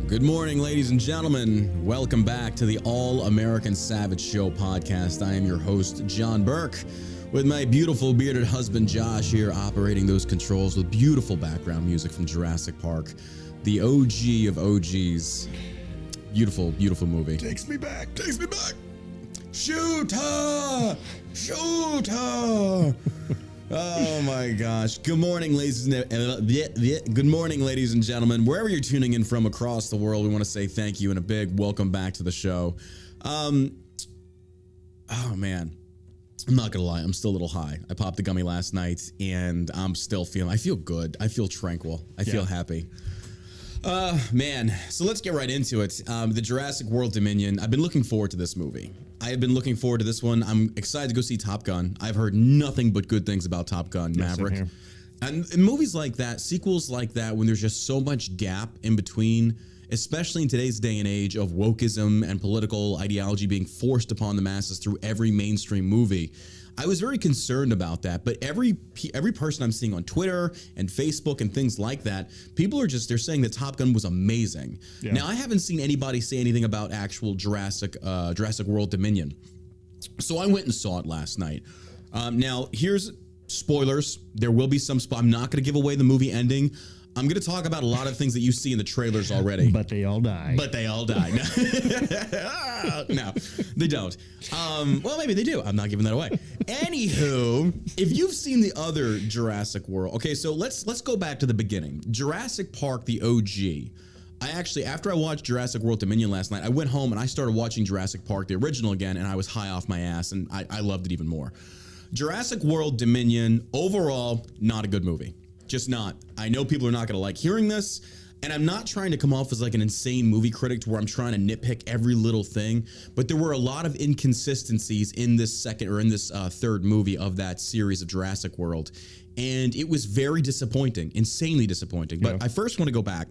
Good morning, ladies and gentlemen. Welcome back to the All-American Savage Show podcast. I am your host, John Burke, with my beautiful bearded husband, Josh, here operating those controls with beautiful background music from Jurassic Park, the OG of OGs. Beautiful, beautiful movie. Takes me back. Shoot her! Shoot her! Oh my gosh. Good morning, ladies and gentlemen. Wherever you're tuning in from across the world, we want to say thank you and a big welcome back to the show. Oh man. I'm not gonna lie, I'm still a little high. I popped the gummy last night and I feel good. I feel tranquil. I feel happy. Man, so let's get right into it. The Jurassic World Dominion. I've been looking forward to this movie. I have been looking forward to this one. I'm excited to go see Top Gun. I've heard nothing but good things about Top Gun Maverick. And in movies like that, sequels like that, when there's just so much gap in between, especially in today's day and age of wokeism and political ideology being forced upon the masses through every mainstream movie, I was very concerned about that. But every person I'm seeing on Twitter and Facebook and things like that, people are they're saying that Top Gun was amazing. Yeah. Now, I haven't seen anybody say anything about actual Jurassic World Dominion. So I went and saw it last night. Now, here's spoilers. There will be some I'm not going to give away the movie ending. I'm going to talk about a lot of things that you see in the trailers already. But they all die. No, they don't. Well, maybe they do. I'm not giving that away. Anywho, if you've seen the other Jurassic World, okay, so let's go back to the beginning. Jurassic Park, the OG. After I watched Jurassic World Dominion last night, I went home and I started watching Jurassic Park, the original again, and I was high off my ass, and I loved it even more. Jurassic World Dominion, overall, not a good movie. Just not. I know people are not going to like hearing this, and I'm not trying to come off as like an insane movie critic to where I'm trying to nitpick every little thing, but there were a lot of inconsistencies in this third movie of that series of Jurassic World, and it was very disappointing, insanely disappointing. But I first want to go back.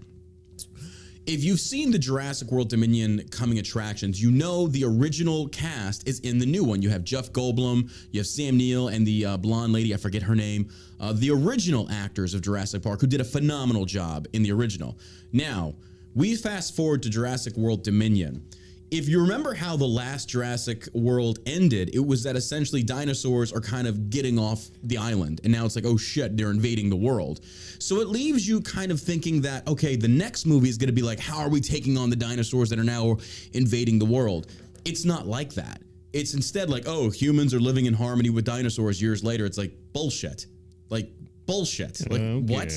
If you've seen the Jurassic World Dominion coming attractions, you know the original cast is in the new one. You have Jeff Goldblum, you have Sam Neill, and the blonde lady, I forget her name. The original actors of Jurassic Park who did a phenomenal job in the original. Now, we fast forward to Jurassic World Dominion. If you remember how the last Jurassic World ended, it was that essentially dinosaurs are kind of getting off the island. And now it's like, oh shit, they're invading the world. So it leaves you kind of thinking that, okay, the next movie is going to be like, how are we taking on the dinosaurs that are now invading the world? It's not like that. It's instead like, oh, humans are living in harmony with dinosaurs years later. It's like bullshit. Like bullshit. Like what?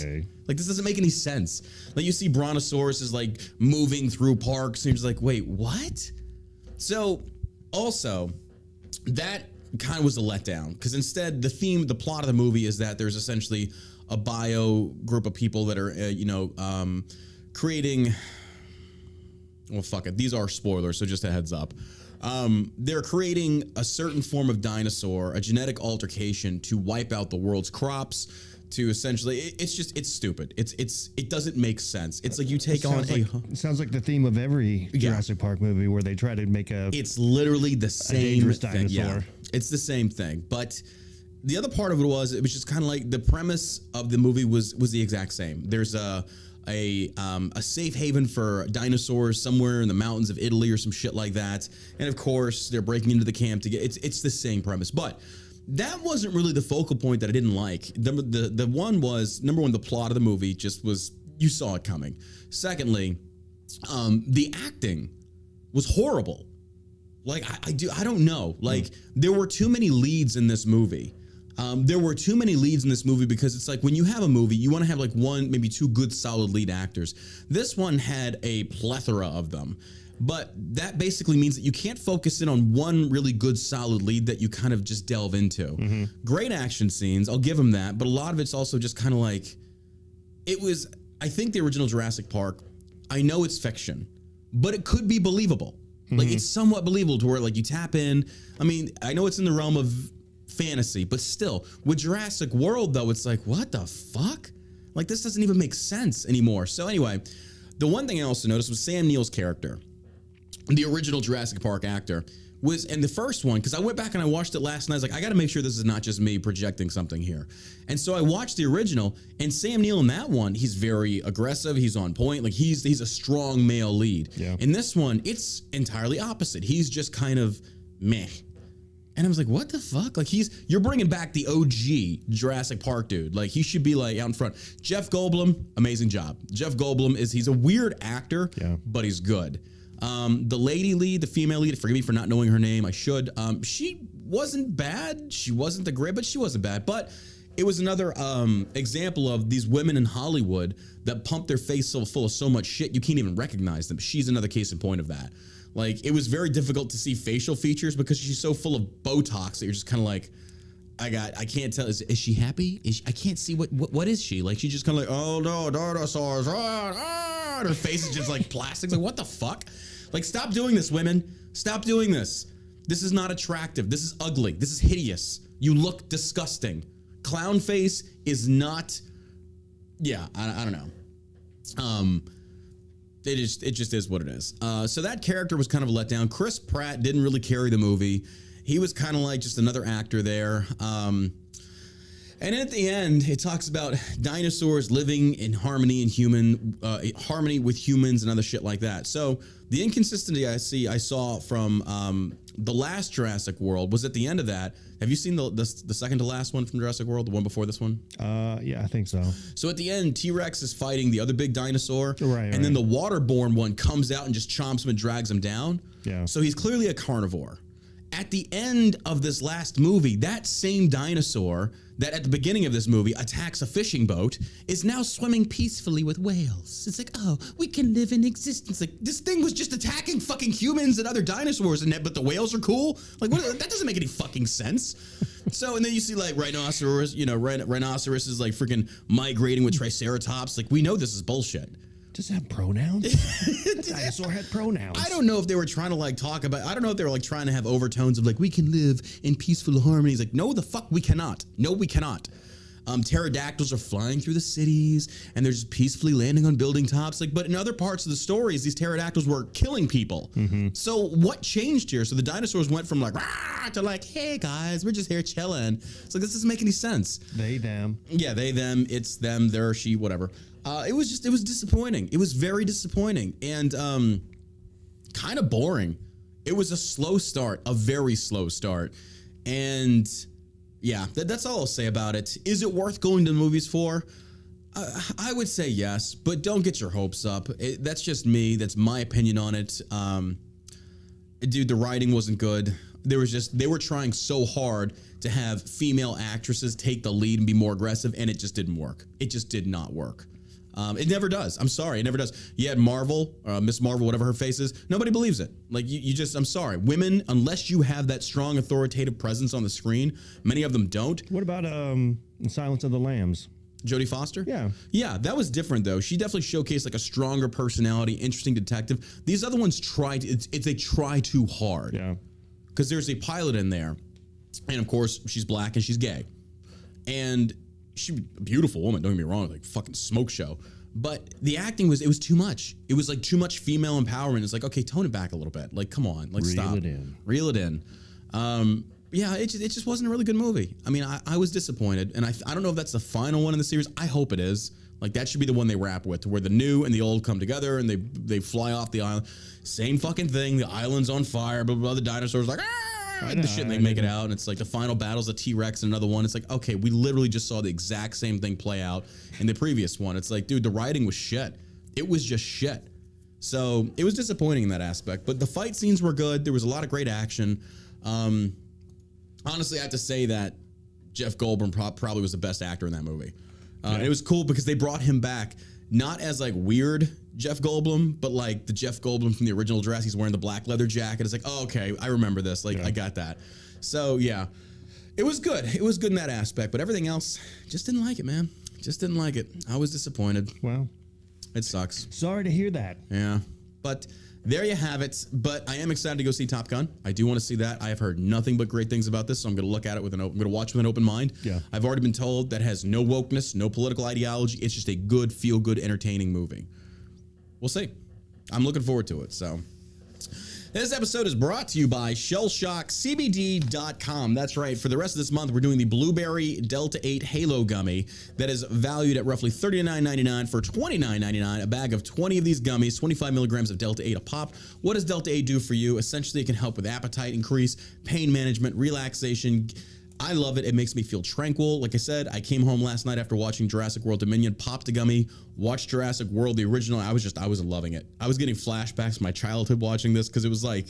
Like this doesn't make any sense. Like you see brontosauruses like moving through parks and you're just like, wait, what? So also that kind of was a letdown because instead the plot of the movie is that there's essentially a bio group of people that are, creating, well, fuck it. These are spoilers. So just a heads up. They're creating a certain form of dinosaur, a genetic altercation to wipe out the world's crops, to essentially, it's stupid. It doesn't make sense. It's like you take on it sounds like the theme of every Jurassic Park movie where they try to make it's literally the same thing. Dinosaur. Yeah, it's the same thing. But the other part of it was just kind of like the premise of the movie was the exact same. There's a safe haven for dinosaurs somewhere in the mountains of Italy or some shit like that. And of course, they're breaking into the camp to get it's the same premise. But that wasn't really the focal point that I didn't like. The one was, number one, the plot of the movie just was, you saw it coming. Secondly, the acting was horrible. Like I don't know. Like there were too many leads in this movie. Because it's like when you have a movie, you want to have like one, maybe two good solid lead actors. This one had a plethora of them. But that basically means that you can't focus in on one really good solid lead that you kind of just delve into. Great action scenes, I'll give them that. But a lot of it's also just kind of like, I think the original Jurassic Park, I know it's fiction, but it could be believable. Like it's somewhat believable to where like you tap in. I mean, I know it's in the realm of fantasy, but still with Jurassic World though, it's like, what the fuck? Like this doesn't even make sense anymore. So anyway, the one thing I also noticed was Sam Neill's character. The original Jurassic Park actor and the first one, because I went back and I watched it last night. I was like, I got to make sure this is not just me projecting something here. And so I watched the original, and Sam Neill in that one, he's very aggressive. He's on point. Like he's a strong male lead. Yeah. In this one, it's entirely opposite. He's just kind of meh. And I was like, what the fuck? Like you're bringing back the OG Jurassic Park dude. Like he should be like out in front. Jeff Goldblum, amazing job. Jeff Goldblum he's a weird actor, but he's good. The lady lead, the female lead, forgive me for not knowing her name, I should. She wasn't bad. She wasn't the great, but she wasn't bad. But it was another example of these women in Hollywood that pump their face so full of so much shit you can't even recognize them. She's another case in point of that. Like it was very difficult to see facial features because she's so full of Botox that you're just kind of like, I can't tell. Is she happy? I can't see what is she? Like she's just kind of like, oh no, dinosaurs. Her face is just like plastic. Like what the fuck? Like stop doing this, women. Stop doing this. This is not attractive. This is ugly. This is hideous. You look disgusting. Clown face is not. Yeah, I don't know. It just is what it is. So that character was kind of a letdown. Chris Pratt didn't really carry the movie. He was kind of like just another actor there. And at the end, it talks about dinosaurs living in harmony harmony with humans and other shit like that. So the inconsistency I saw from the last Jurassic World was at the end of that. Have you seen the second to last one from Jurassic World, the one before this one? Yeah, I think so. So at the end, T-Rex is fighting the other big dinosaur, right, and then the waterborne one comes out and just chomps him and drags him down. Yeah. So he's clearly a carnivore. At the end of this last movie, that same dinosaur that at the beginning of this movie attacks a fishing boat is now swimming peacefully with whales. It's like, oh, we can live in existence. Like this thing was just attacking fucking humans and other dinosaurs, but the whales are cool. Like that doesn't make any fucking sense. So and then you see like rhinoceros, rhinoceros is like freaking migrating with triceratops. Like we know this is bullshit. Does it have pronouns? The dinosaur had pronouns. I don't know if they were trying to like talk about, I don't know if they were like trying to have overtones of like, we can live in peaceful harmony. It's like, no, the fuck we cannot. No, we cannot. Pterodactyls are flying through the cities and they're just peacefully landing on building tops. Like, but in other parts of the stories, these pterodactyls were killing people. Mm-hmm. So what changed here? So the dinosaurs went from like, rah, to like, hey guys, we're just here chilling. It's like, this doesn't make any sense. They, them. Yeah, they, them, it's them, their, she, whatever. It was disappointing. It was very disappointing and kind of boring. It was a slow start, a very slow start. And yeah, that's all I'll say about it. Is it worth going to the movies for? I would say yes, but don't get your hopes up. That's just me. That's my opinion on it. Dude, the writing wasn't good. They were trying so hard to have female actresses take the lead and be more aggressive, and it just didn't work. It just did not work. It never does. I'm sorry. It never does. You had Marvel, Miss Marvel, whatever her face is. Nobody believes it. Like you just, I'm sorry. Women, unless you have that strong authoritative presence on the screen, many of them don't. What about Silence of the Lambs? Jodie Foster? Yeah. Yeah, that was different though. She definitely showcased like a stronger personality, interesting detective. These other ones they try too hard. Yeah. Because there's a pilot in there. And of course, she's black and she's gay. And she's a beautiful woman, don't get me wrong, like fucking smoke show. But the acting was too much. It was like too much female empowerment. It's like, okay, tone it back a little bit. Like, come on, like stop. Reel it in. Yeah, it just wasn't a really good movie. I mean, I was disappointed. And I don't know if that's the final one in the series. I hope it is. Like that should be the one they wrap with, to where the new and the old come together and they fly off the island. Same fucking thing. The island's on fire, blah, blah, blah. The dinosaurs like, the shit, and they make it out, and it's like the final battle's a T-Rex and another one. It's like, okay, we literally just saw the exact same thing play out in the previous one. It's like, dude, the writing was shit. It was just shit. So it was disappointing in that aspect, but the fight scenes were good. There was a lot of great action. Honestly, I have to say that Jeff Goldblum probably was the best actor in that movie. And it was cool because they brought him back not as like weird Jeff Goldblum, but like the Jeff Goldblum from the original Jurassic. He's wearing the black leather jacket. It's like, oh, okay, I remember this. Like, I got that. So yeah, it was good. It was good in that aspect, but everything else, just didn't like it, man. Just didn't like it. I was disappointed. Well, it sucks. Sorry to hear that. Yeah, but there you have it. But I am excited to go see Top Gun. I do want to see that. I have heard nothing but great things about this, so I'm going to look at it I'm going to watch with an open mind. Yeah. I've already been told that has no wokeness, no political ideology. It's just a good, feel-good, entertaining movie. We'll see. I'm looking forward to it. So This episode is brought to you by ShellShockCBD.com. That's right. For the rest of this month, we're doing the Blueberry Delta 8 Halo Gummy that is valued at roughly $39.99 for $29.99. A bag of 20 of these gummies, 25 milligrams of Delta 8 a pop. What does Delta 8 do for you? Essentially, it can help with appetite increase, pain management, relaxation. I love it. It makes me feel tranquil. Like I said, I came home last night after watching Jurassic World Dominion, popped a gummy, watched Jurassic World, the original. I was loving it. I was getting flashbacks to my childhood watching this because it was like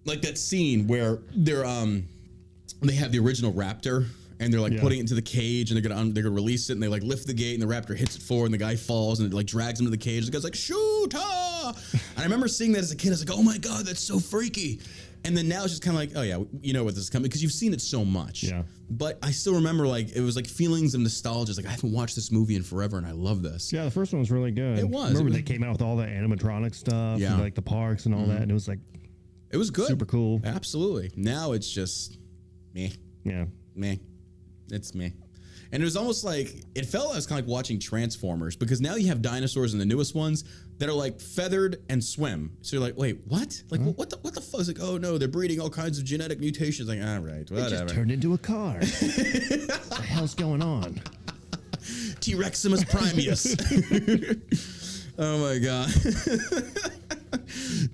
that scene where they have the original raptor and they're like putting it into the cage and they're gonna release it and they like lift the gate and the raptor hits it forward and the guy falls and it like drags him to the cage. The guy's like, shoot! And I remember seeing that as a kid. I was like, oh my God, that's so freaky. And then now it's just kind of like, oh yeah, you know what this is coming because you've seen it so much. Yeah. But I still remember like it was like feelings of nostalgia. It's like I haven't watched this movie in forever and I love this. Yeah, the first one was really good. It was. Remember they came out with all the animatronic stuff, and like the parks and all that, and it was like, it was good, super cool. Absolutely. Now it's just meh. Yeah, meh. It's meh. And it was almost like, it felt like I was kind of like watching Transformers because now you have dinosaurs in the newest ones that are like feathered and swim. So you're like, wait, what? Like, what the fuck? It's like, oh no, they're breeding all kinds of genetic mutations. Like, all right, whatever. It just turned into a car. What the hell's going on? T-Reximus Primus. Oh my God.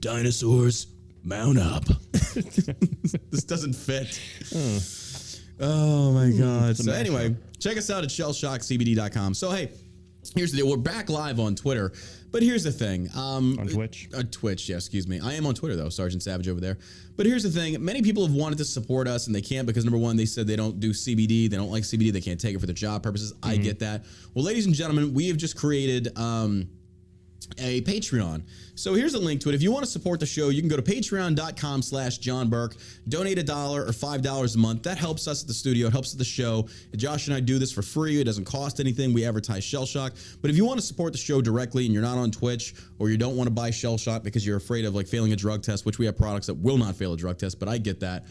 Dinosaurs, mount up. This doesn't fit. Oh my God. So anyway, check us out at shellshockcbd.com. So hey, here's the deal. We're back live on Twitter, but here's the thing. On Twitch? Twitch, yeah, excuse me. I am on Twitter though, Sergeant Savage over there. But here's the thing. Many people have wanted to support us and they can't because number one, they said they don't do CBD. They don't like CBD. They can't take it for their job purposes. I get that. Well, ladies and gentlemen, we have just created a Patreon. So here's a link to it. If you want to support the show, you can go to patreon.com/John Burke, donate $1 or $5 a month. That helps us at the studio. It helps the show. Josh and I do this for free. It doesn't cost anything. We advertise Shell Shock. But if you want to support the show directly and you're not on Twitch or you don't want to buy Shell Shock because you're afraid of like failing a drug test, which we have products that will not fail a drug test, but I get that.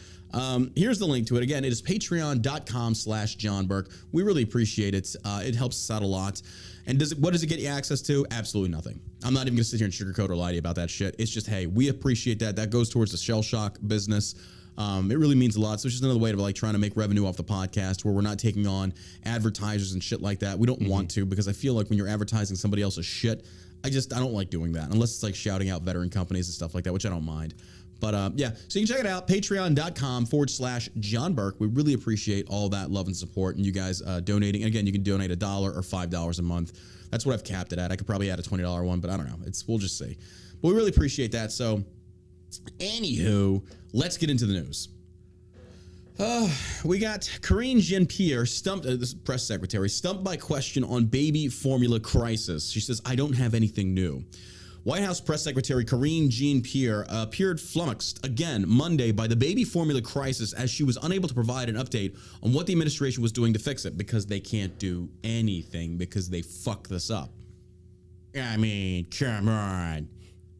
Here's the link to it. Again, it is patreon.com/John Burke. We really appreciate it. It helps us out a lot. And what does it get you access to? Absolutely nothing. I'm not even going to sit here and sugarcoat or lie to you about that shit. It's just, hey, we appreciate that. That goes towards the Shell Shock business. It really means a lot. So it's just another way to like trying to make revenue off the podcast where we're not taking on advertisers and shit like that. We don't want to because I feel like when you're advertising somebody else's shit, I don't like doing that unless it's like shouting out veteran companies and stuff like that, which I don't mind. But yeah, so you can check it out, patreon.com/John Burke. We really appreciate all that love and support and you guys donating. Again, you can donate $1 or $5 a month. That's what I've capped it at. I could probably add a $20 one, but I don't know. We'll just see. But we really appreciate that. So anywho, let's get into the news. We got Karine Jean-Pierre stumped, this press secretary, stumped by question on baby formula crisis. She says, I don't have anything new. White House Press Secretary Karine Jean-Pierre appeared flummoxed again Monday by the baby formula crisis as she was unable to provide an update on what the administration was doing to fix it because they can't do anything because they fuck this up. I mean, come on.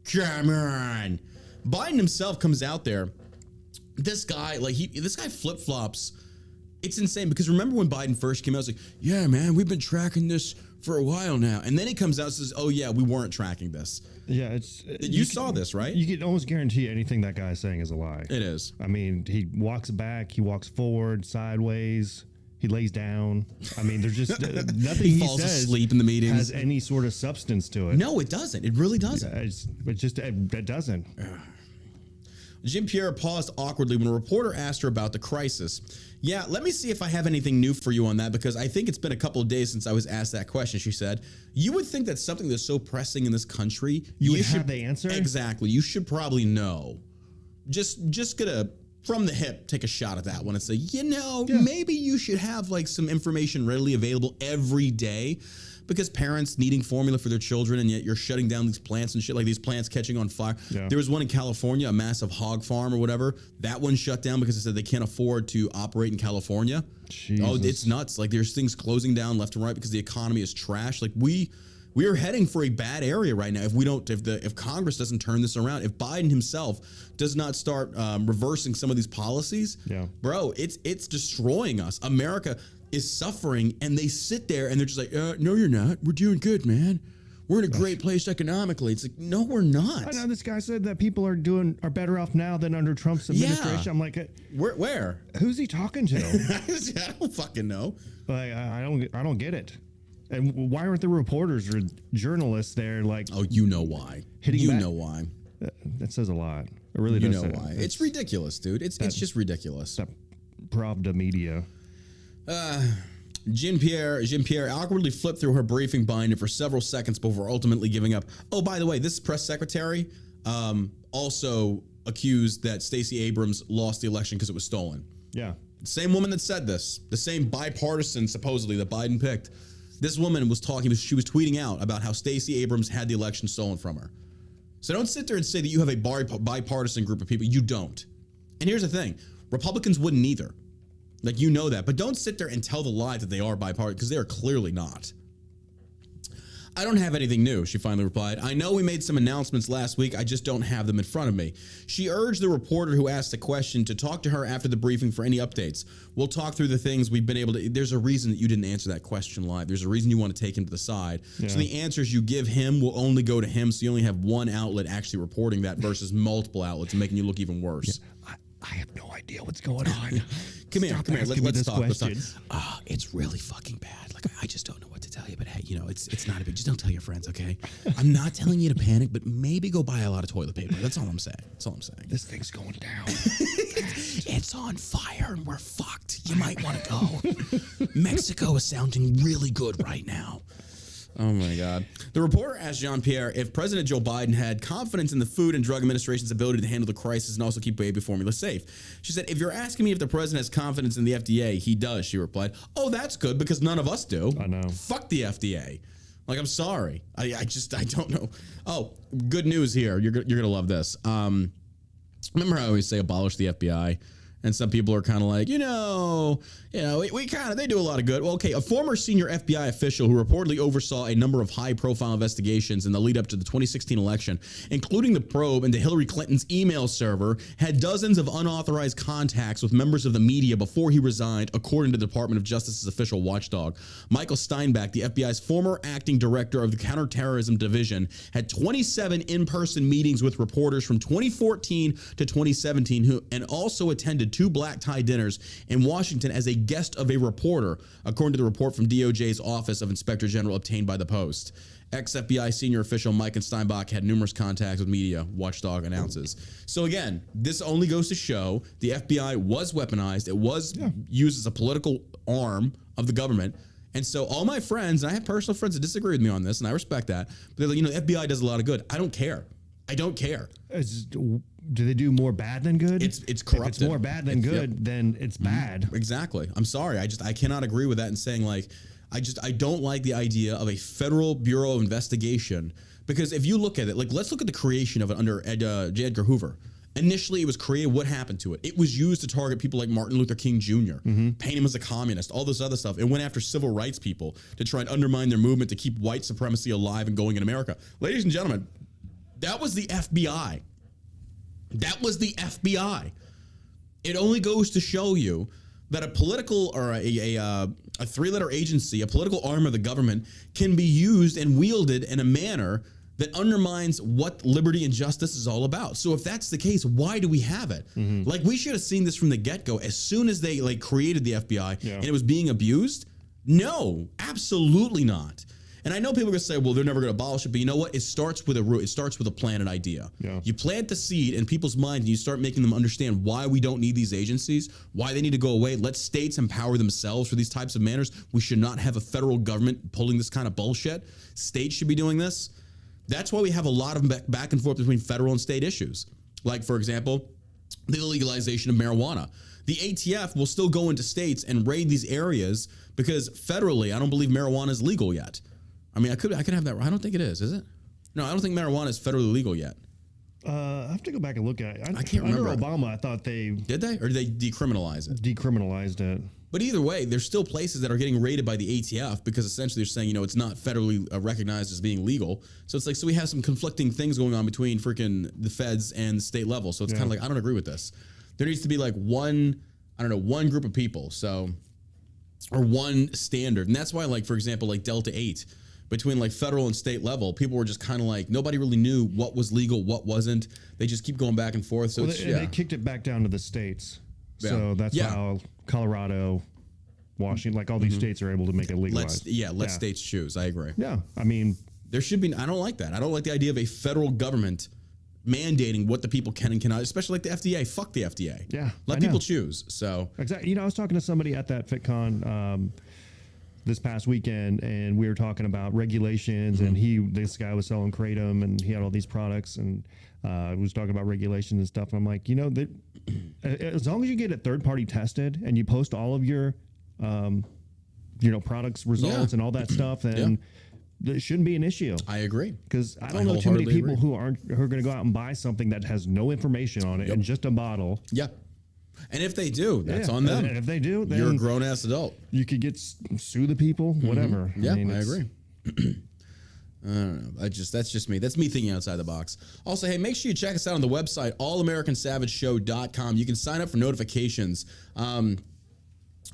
Biden himself comes out there. This guy, this guy flip-flops. It's insane because remember when Biden first came out, I was like, yeah, man, we've been tracking this for a while now. And then he comes out and says, oh, yeah, we weren't tracking this. Yeah, you saw this, right? You can almost guarantee anything that guy's saying is a lie. It is. I mean, he walks back, he walks forward, sideways, he lays down. I mean, there's just nothing he falls says asleep in the meetings has any sort of substance to it. No, it doesn't. It really doesn't. Yeah, it doesn't. Jean-Pierre paused awkwardly when a reporter asked her about the crisis. Yeah, let me see if I have anything new for you on that because I think it's been a couple of days since I was asked that question, she said. You would think that something that's so pressing in this country, you would have the answer? Exactly. You should probably know. Just gonna, from the hip, take a shot at that one and say, maybe you should have like some information readily available every day. Because parents needing formula for their children, and yet you're shutting down these plants and shit, like these plants catching on fire. Yeah. There was one in California, a massive hog farm or whatever. That one shut down because they said they can't afford to operate in California. Jesus. Oh, it's nuts. Like there's things closing down left and right because the economy is trash. Like we are heading for a bad area right now if Congress doesn't turn this around. If Biden himself does not start reversing some of these policies, bro, it's destroying us. America is suffering and they sit there and they're just like, no, you're not. We're doing good, man. we're in a great place economically. It's like, no, we're not. I know this guy said that people are better off now than under Trump's administration. Yeah. I'm like, where? Who's he talking to? I don't fucking know. Like, I don't get it. And why aren't the reporters or journalists there? Like, oh, you know why? Hitting you back? know why? That says a lot. It really does. You know why? It's ridiculous, dude. It's just ridiculous. That Pravda media. Jean-Pierre awkwardly flipped through her briefing binder for several seconds before ultimately giving up. Oh, by the way, this press secretary also accused that Stacey Abrams lost the election because it was stolen. Yeah. Same woman that said this, the same bipartisan supposedly that Biden picked. This woman was she was tweeting out about how Stacey Abrams had the election stolen from her. So don't sit there and say that you have a bipartisan group of people. You don't. And here's the thing. Republicans wouldn't either. Like, you know that. But don't sit there and tell the lie that they are bipartisan, because they are clearly not. I don't have anything new, she finally replied. I know we made some announcements last week. I just don't have them in front of me. She urged the reporter who asked the question to talk to her after the briefing for any updates. We'll talk through the things we've been able to. There's a reason that you didn't answer that question live. There's a reason you want to take him to the side. Yeah. So the answers you give him will only go to him. So you only have one outlet actually reporting that versus multiple outlets and making you look even worse. Yeah. I have no idea what's going on. Come here. Let's talk. Let's talk. It's really fucking bad. Like, I just don't know what to tell you. But hey, it's not a big. Just don't tell your friends, okay? I'm not telling you to panic, but maybe go buy a lot of toilet paper. That's all I'm saying. This thing's going down. It's on fire and we're fucked. You might want to go. Mexico is sounding really good right now. Oh, my God. The reporter asked Jean-Pierre if President Joe Biden had confidence in the Food and Drug Administration's ability to handle the crisis and also keep baby formula safe. She said, if you're asking me if the president has confidence in the FDA, he does, she replied. Oh, that's good, because none of us do. I know. Fuck the FDA. Like, I'm sorry. I don't know. Oh, good news here. You're going to love this. Remember how I always say abolish the FBI? And some people are kind of like, they do a lot of good. Well, okay, a former senior FBI official who reportedly oversaw a number of high-profile investigations in the lead-up to the 2016 election, including the probe into Hillary Clinton's email server, had dozens of unauthorized contacts with members of the media before he resigned, according to the Department of Justice's official watchdog. Michael Steinbach, the FBI's former acting director of the Counterterrorism Division, had 27 in-person meetings with reporters from 2014 to 2017 and also attended 2 black tie dinners in Washington as a guest of a reporter, according to the report from DOJ's Office of Inspector General obtained by the Post. Ex-FBI senior official Mike Steinbach had numerous contacts with media, Watchdog announces. So again, this only goes to show the FBI was weaponized. It was used as a political arm of the government. And so all my friends, and I have personal friends that disagree with me on this, and I respect that, but they're like, the FBI does a lot of good. I don't care. Do they do more bad than good? It's corrupted. If it's more bad than good, then it's bad. Exactly. I'm sorry. I cannot agree with that and saying like, I don't like the idea of a federal bureau of investigation, because if you look at it, like, let's look at the creation of it under J. Edgar Hoover. Initially, it was created. What happened to it? It was used to target people like Martin Luther King Jr., paint him as a communist, all this other stuff. It went after civil rights people to try and undermine their movement to keep white supremacy alive and going in America. Ladies and gentlemen, that was the FBI. That was the FBI. It only goes to show you that a political or a 3-letter agency, a political arm of the government, can be used and wielded in a manner that undermines what liberty and justice is all about. So if that's the case, why do we have it? Like, we should have seen this from the get-go. As soon as they created the FBI and it was being abused, no, absolutely not. And I know people are going to say, well, they're never going to abolish it. But you know what? It starts with a root. It starts with a plan and idea. Yeah. You plant the seed in people's minds and you start making them understand why we don't need these agencies, why they need to go away. Let states empower themselves for these types of manners. We should not have a federal government pulling this kind of bullshit. States should be doing this. That's why we have a lot of back and forth between federal and state issues. Like, for example, the legalization of marijuana. The ATF will still go into states and raid these areas because federally, I don't believe marijuana is legal yet. I mean, I could have that. I don't think it is it? No, I don't think marijuana is federally legal yet. I have to go back and look at it. I can't remember. Under Obama, I thought they... Did they? Or did they decriminalize it? Decriminalized it. But either way, there's still places that are getting raided by the ATF because essentially they're saying, it's not federally recognized as being legal. So it's like, so we have some conflicting things going on between freaking the feds and the state level. So it's kind of like, I don't agree with this. There needs to be like one group of people. So, or one standard. And that's why, like, for example, like Delta 8, between like federal and state level, people were just kind of like, nobody really knew what was legal, what wasn't. They just keep going back and forth. So they kicked it back down to the states. Yeah. So that's how Colorado, Washington, like all these states are able to make it legalized. Let states choose. I agree. Yeah. I mean, there should be, I don't like that. I don't like the idea of a federal government mandating what the people can and cannot, especially like the FDA. Fuck the FDA. Yeah. Let people choose. So exactly. You know, I was talking to somebody at that FitCon this past weekend, and we were talking about regulations, and this guy was selling Kratom, and he had all these products, and was talking about regulations and stuff. And I'm like, you know, as long as you get it third party tested and you post all of your, products results and all that stuff, then it shouldn't be an issue. I agree. Because I don't know too many people who are going to go out and buy something that has no information on it and just a bottle. Yeah. And if they do, that's on them. And if they do, then you're a grown ass adult. You could sue the people, whatever. Yeah, I agree. I don't know. That's just me. That's me thinking outside the box. Also, hey, make sure you check us out on the website, allamericansavageshow.com. You can sign up for notifications.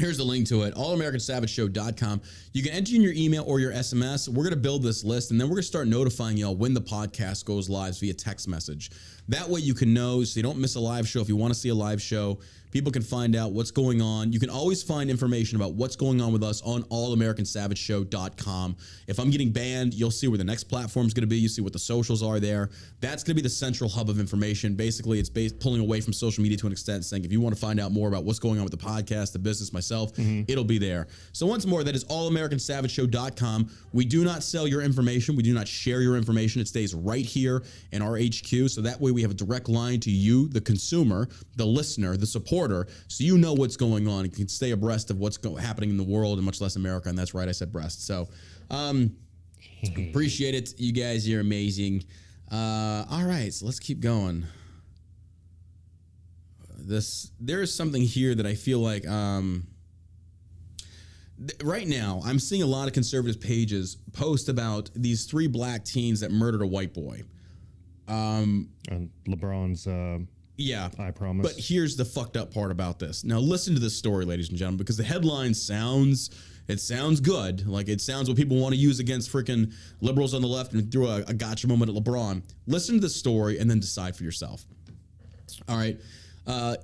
Here's the link to it, allamericansavageshow.com. You can enter in your email or your SMS. We're going to build this list, and then we're going to start notifying y'all when the podcast goes live via text message. That way you can know, so you don't miss a live show. If you want to see a live show, people can find out what's going on. You can always find information about what's going on with us on allamericansavageshow.com. If I'm getting banned, you'll see where the next platform is going to be. You see what the socials are there. That's going to be the central hub of information. Basically, it's pulling away from social media to an extent, saying if you want to find out more about what's going on with the podcast, the business, myself, it'll be there. So once more, that is allamericansavageshow.com. We do not sell your information. We do not share your information. It stays right here in our HQ. So that way we have a direct line to you, the consumer, the listener, the supporter, so you know what's going on and can stay abreast of what's happening in the world, and much less America. And that's right, I said breast. So appreciate it. You guys, you're amazing. All right, so let's keep going. There is something here that I feel like right now I'm seeing a lot of conservative pages post about these 3 black teens that murdered a white boy. And LeBron's I promise. But here's the fucked up part about this. Now listen to this story, ladies and gentlemen, because the headline sounds good. Like it sounds what people want to use against freaking liberals on the left and throw a gotcha moment at LeBron. Listen to the story and then decide for yourself. All right.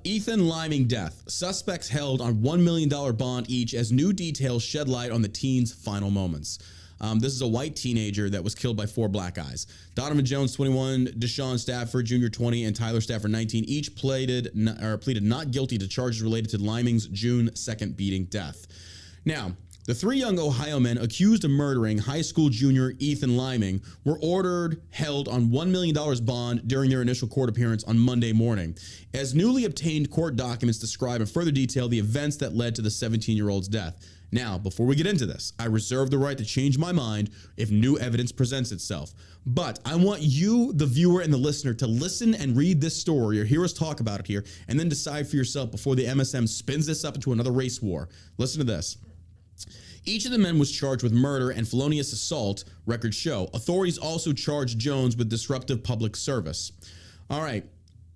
Ethan Liming death. Suspects held on $1 million bond each as new details shed light on the teen's final moments. This is a white teenager that was killed by 4 black guys. Donovan Jones, 21, Deshaun Stafford Jr., 20, and Tyler Stafford, 19, each pleaded not guilty to charges related to Liming's June 2nd beating death. Now, the 3 young Ohio men accused of murdering high school junior Ethan Liming were held on $1 million bond during their initial court appearance on Monday morning. As newly obtained court documents describe in further detail the events that led to the 17-year-old's death. Now, before we get into this, I reserve the right to change my mind if new evidence presents itself. But I want you, the viewer and the listener, to listen and read this story or hear us talk about it here and then decide for yourself before the MSM spins this up into another race war. Listen to this. Each of the men was charged with murder and felonious assault, records show. Authorities also charged Jones with disruptive public service. All right.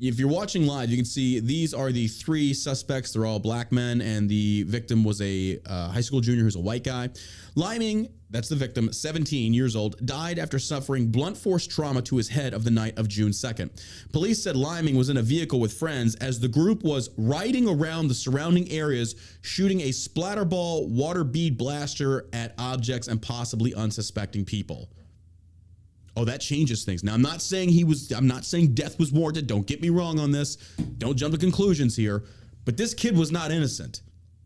If you're watching live, you can see these are the 3 suspects. They're all black men, and the victim was a high school junior who's a white guy. Liming, that's the victim, 17 years old, died after suffering blunt force trauma to his head of the night of June 2nd. Police said Liming was in a vehicle with friends as the group was riding around the surrounding areas, shooting a splatterball water bead blaster at objects and possibly unsuspecting people. Oh, that changes things. Now, I'm not saying death was warranted. Don't get me wrong on this. Don't jump to conclusions here. But this kid was not innocent.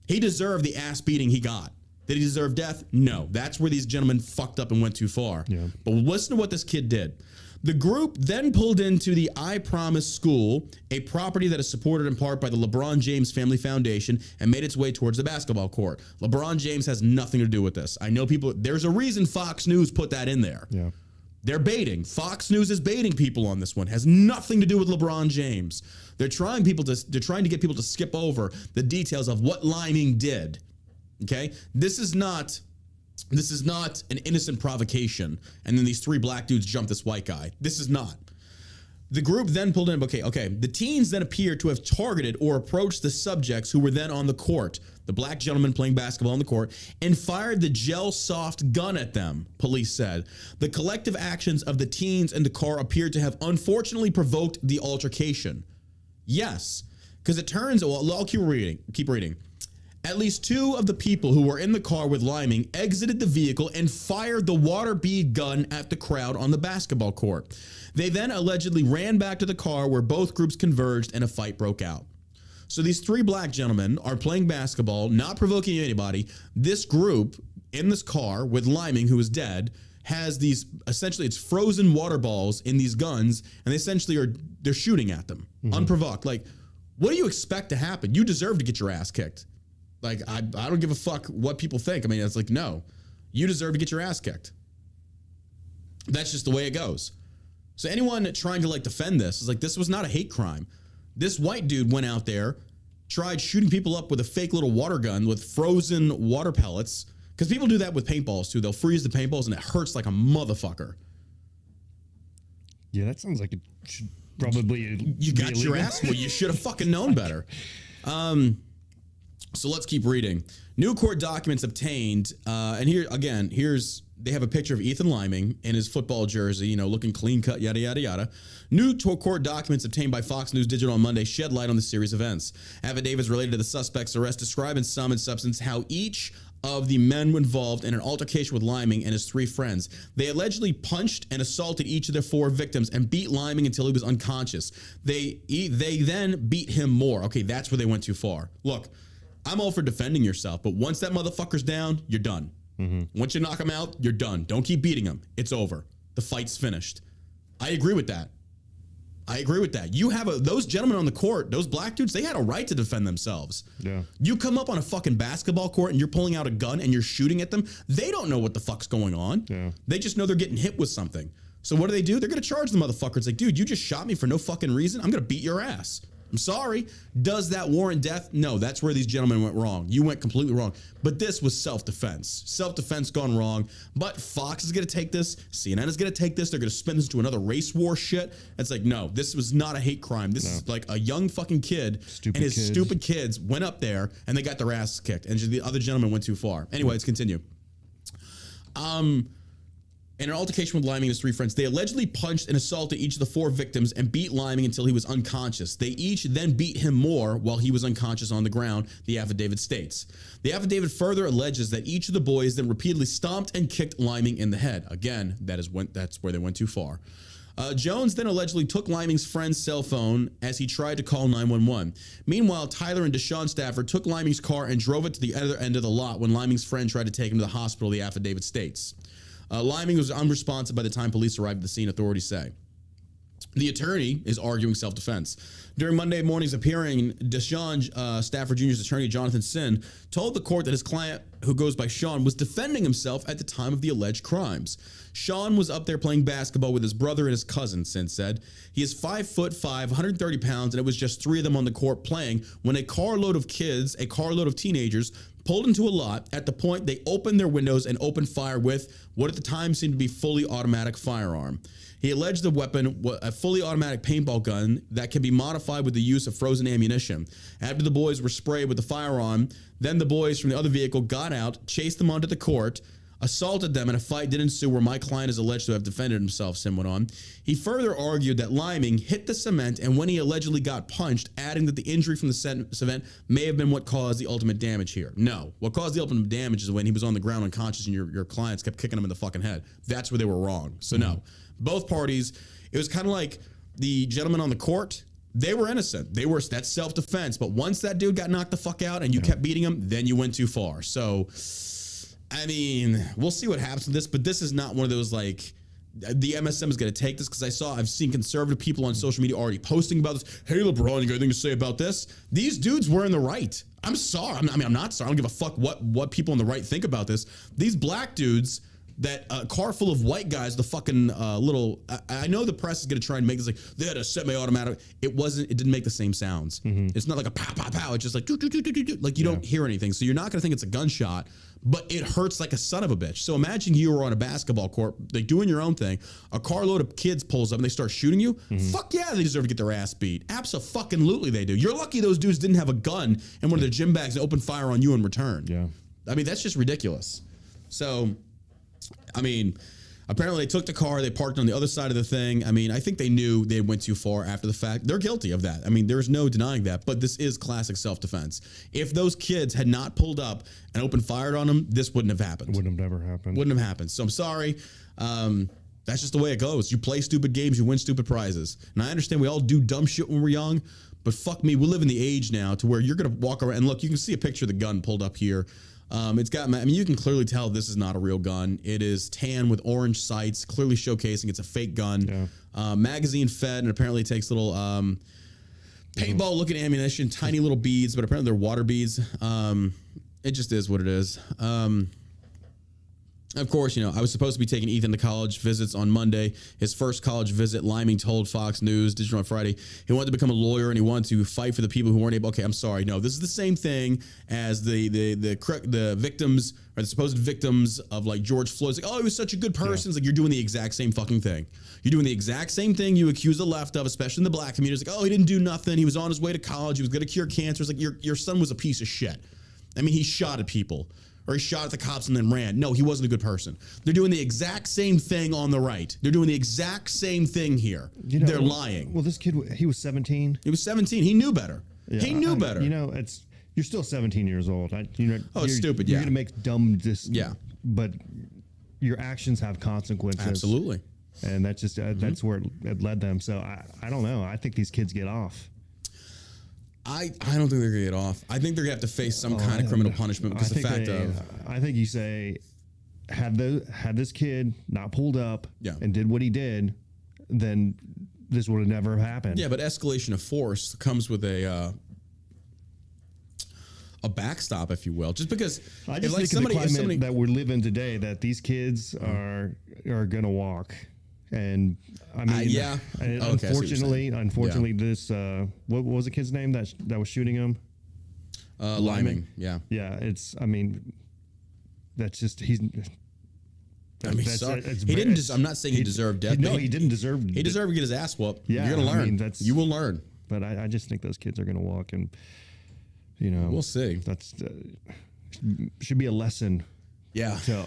He deserved the ass beating he got. Did he deserve death? No. That's where these gentlemen fucked up and went too far. Yeah. But listen to what this kid did. The group then pulled into the I Promise School, a property that is supported in part by the LeBron James Family Foundation, and made its way towards the basketball court. LeBron James has nothing to do with this. I know people, there's a reason Fox News put that in there. Yeah. They're baiting. Fox News is baiting people on this one. Has nothing to do with LeBron James. They're trying to get people to skip over the details of what Liming did. Okay? This is not an innocent provocation and then these 3 black dudes jump this white guy. This is not. The group then pulled in, okay. The teens then appear to have targeted or approached the subjects who were then on the court, the black gentleman playing basketball on the court, and fired the gel soft gun at them, police said. The collective actions of the teens in the car appeared to have unfortunately provoked the altercation. Yes, because it turns, well, I'll keep reading. At least 2 of the people who were in the car with Liming exited the vehicle and fired the water bead gun at the crowd on the basketball court. They then allegedly ran back to the car where both groups converged and a fight broke out. So these 3 black gentlemen are playing basketball, not provoking anybody. This group in this car with Liming, who is dead, has these, essentially it's frozen water balls in these guns, and they essentially they're shooting at them unprovoked. Like, what do you expect to happen? You deserve to get your ass kicked. Like, I don't give a fuck what people think. I mean, it's like, no, you deserve to get your ass kicked. That's just the way it goes. So anyone trying to like defend this is like, this was not a hate crime. This white dude went out there, tried shooting people up with a fake little water gun with frozen water pellets. Because people do that with paintballs too. They'll freeze the paintballs and it hurts like a motherfucker. Yeah, that sounds like it should probably you got your ass. Well, you should have fucking known better. So let's keep reading. New court documents obtained, and they have a picture of Ethan Liming in his football jersey, looking clean cut, yada, yada, yada. New court documents obtained by Fox News Digital on Monday shed light on the series of events. Affidavits related to the suspect's arrest describe in sum and substance how each of the men involved in an altercation with Liming and his 3 friends. They allegedly punched and assaulted each of their 4 victims and beat Liming until he was unconscious. They then beat him more. Okay, that's where they went too far. Look, I'm all for defending yourself, but once that motherfucker's down, you're done. Once you knock him out, you're done. Don't keep beating him. It's over. The fight's finished. I agree with that. You have those gentlemen on the court, those black dudes, they had a right to defend themselves. Yeah. You come up on a fucking basketball court and you're pulling out a gun and you're shooting at them. They don't know what the fuck's going on. Yeah. They just know they're getting hit with something. So what do? They're going to charge the motherfucker. It's like, dude, you just shot me for no fucking reason. I'm going to beat your ass. I'm sorry. Does that warrant death? No, that's where these gentlemen went wrong. You went completely wrong. But this was self-defense. Self-defense gone wrong. But Fox is going to take this. CNN is going to take this. They're going to spin this to another race war shit. It's like, no, this was not a hate crime. This is like a young fucking kid stupid kids went up there and they got their ass kicked. And the other gentleman went too far. Anyway, let's continue. In an altercation with Liming and his 3 friends, they allegedly punched and assaulted each of the 4 victims and beat Liming until he was unconscious. They each then beat him more while he was unconscious on the ground, the affidavit states. The affidavit further alleges that each of the boys then repeatedly stomped and kicked Liming in the head. Again, that's where they went too far. Jones then allegedly took Liming's friend's cell phone as he tried to call 911. Meanwhile, Tyler and Deshaun Stafford took Liming's car and drove it to the other end of the lot when Liming's friend tried to take him to the hospital, the affidavit states. Liming was unresponsive by the time police arrived at the scene, authorities say. The attorney is arguing self-defense. During Monday morning's appearing, Deshaun Stafford Jr.'s attorney, Jonathan Sin, told the court that his client, who goes by Sean, was defending himself at the time of the alleged crimes. Sean was up there playing basketball with his brother and his cousin, Sin said. He is 5'5", 130 pounds, and it was just 3 of them on the court playing when a carload of teenagers, pulled into a lot. At the point, they opened their windows and opened fire with what at the time seemed to be fully automatic firearm. He alleged the weapon was a fully automatic paintball gun that can be modified with the use of frozen ammunition. After the boys were sprayed with the firearm, then the boys from the other vehicle got out, chased them onto the court, assaulted them, and a fight did ensue where my client is alleged to have defended himself, Sim went on. He further argued that Liming hit the cement and when he allegedly got punched, adding that the injury from the cement may have been what caused the ultimate damage here. No, what caused the ultimate damage is when he was on the ground unconscious and your clients kept kicking him in the fucking head. That's where they were wrong. So no, both parties, it was kind of like the gentleman on the court. They were innocent. That's self-defense. But once that dude got knocked the fuck out and you kept beating him, then you went too far. So, I mean, we'll see what happens with this, but this is not one of those like the MSM is going to take this because I've seen conservative people on social media already posting about this. Hey, LeBron, you got anything to say about this? These dudes were in the right. I'm sorry. I'm not sorry. I don't give a fuck what people on the right think about this. These black dudes that a car full of white guys, the fucking little. I know the press is gonna try and make this like they had a semi-automatic. It wasn't. It didn't make the same sounds. It's not like a pow pow pow. It's just like doo, doo, doo, doo, doo, doo. Like you don't hear anything, so you're not gonna think it's a gunshot. But it hurts like a son of a bitch. So imagine you were on a basketball court, like doing your own thing. A carload of kids pulls up and they start shooting you. Fuck yeah, they deserve to get their ass beat. Absolutely, they do. You're lucky those dudes didn't have a gun in one of their gym bags and open fire on you in return. Yeah, I mean that's just ridiculous. So, I mean, apparently they took the car, they parked on the other side of the thing. I mean, I think they knew they went too far after the fact. They're guilty of that. I mean, there's no denying that, but this is classic self-defense. If those kids had not pulled up and opened fire on them, this wouldn't have happened. Wouldn't have never happened. Wouldn't have happened. So I'm sorry. That's just the way it goes. You play stupid games, you win stupid prizes. And I understand we all do dumb shit when we're young, but fuck me, we live in the age now to where you're going to walk around and look, you can see a picture of the gun pulled up here. It's got, I mean, you can clearly tell this is not a real gun. It is tan with orange sights, clearly showcasing it's a fake gun. Yeah. Magazine fed, and apparently it takes little paintball looking ammunition, tiny little beads, but apparently they're water beads. It just is what it is. Of course, you know, I was supposed to be taking Ethan to college visits on Monday. His first college visit, Liming told Fox News Digital on Friday, he wanted to become a lawyer and he wanted to fight for the people who weren't able. Okay, I'm sorry. No, this is the same thing as the victims or the supposed victims of like George Floyd. It's like, oh, he was such a good person. Yeah. It's like you're doing the exact same fucking thing. You're doing the exact same thing you accuse the left of, especially in the black community. It's like, oh, he didn't do nothing. He was on his way to college. He was going to cure cancer. It's like your son was a piece of shit. I mean, he shot at people. Or he shot at the cops and then ran. No, he wasn't a good person. They're doing the exact same thing on the right. They're doing the exact same thing here. You know, they're lying. Well, this kid, he was 17. He was 17. He knew better. Yeah, he knew better. You know, you're still 17 years old. It's stupid. You're Yeah, gonna make dumb. Yeah, but your actions have consequences. Absolutely. And that's just that's where it led them. So I don't know. I think these kids get off. I don't think they're gonna get off. I think they're gonna have to face some kind of criminal punishment because the fact of. I think you say, had this kid not pulled up and did what he did, then this would have never happened. Yeah, but escalation of force comes with a backstop, if you will. Just because I just think the climate that we're living today, that these kids are gonna walk. And I mean, unfortunately, this what was the kid's name that was shooting him? Liming. Yeah. It's. I mean, that's just he's. I mean, he didn't. I'm not saying he deserved death. No, he didn't deserve. He deserved to get his ass whooped. Yeah, you're gonna learn. You will learn. But I just think those kids are gonna walk, and you know, we'll see. That's should be a lesson. Yeah. To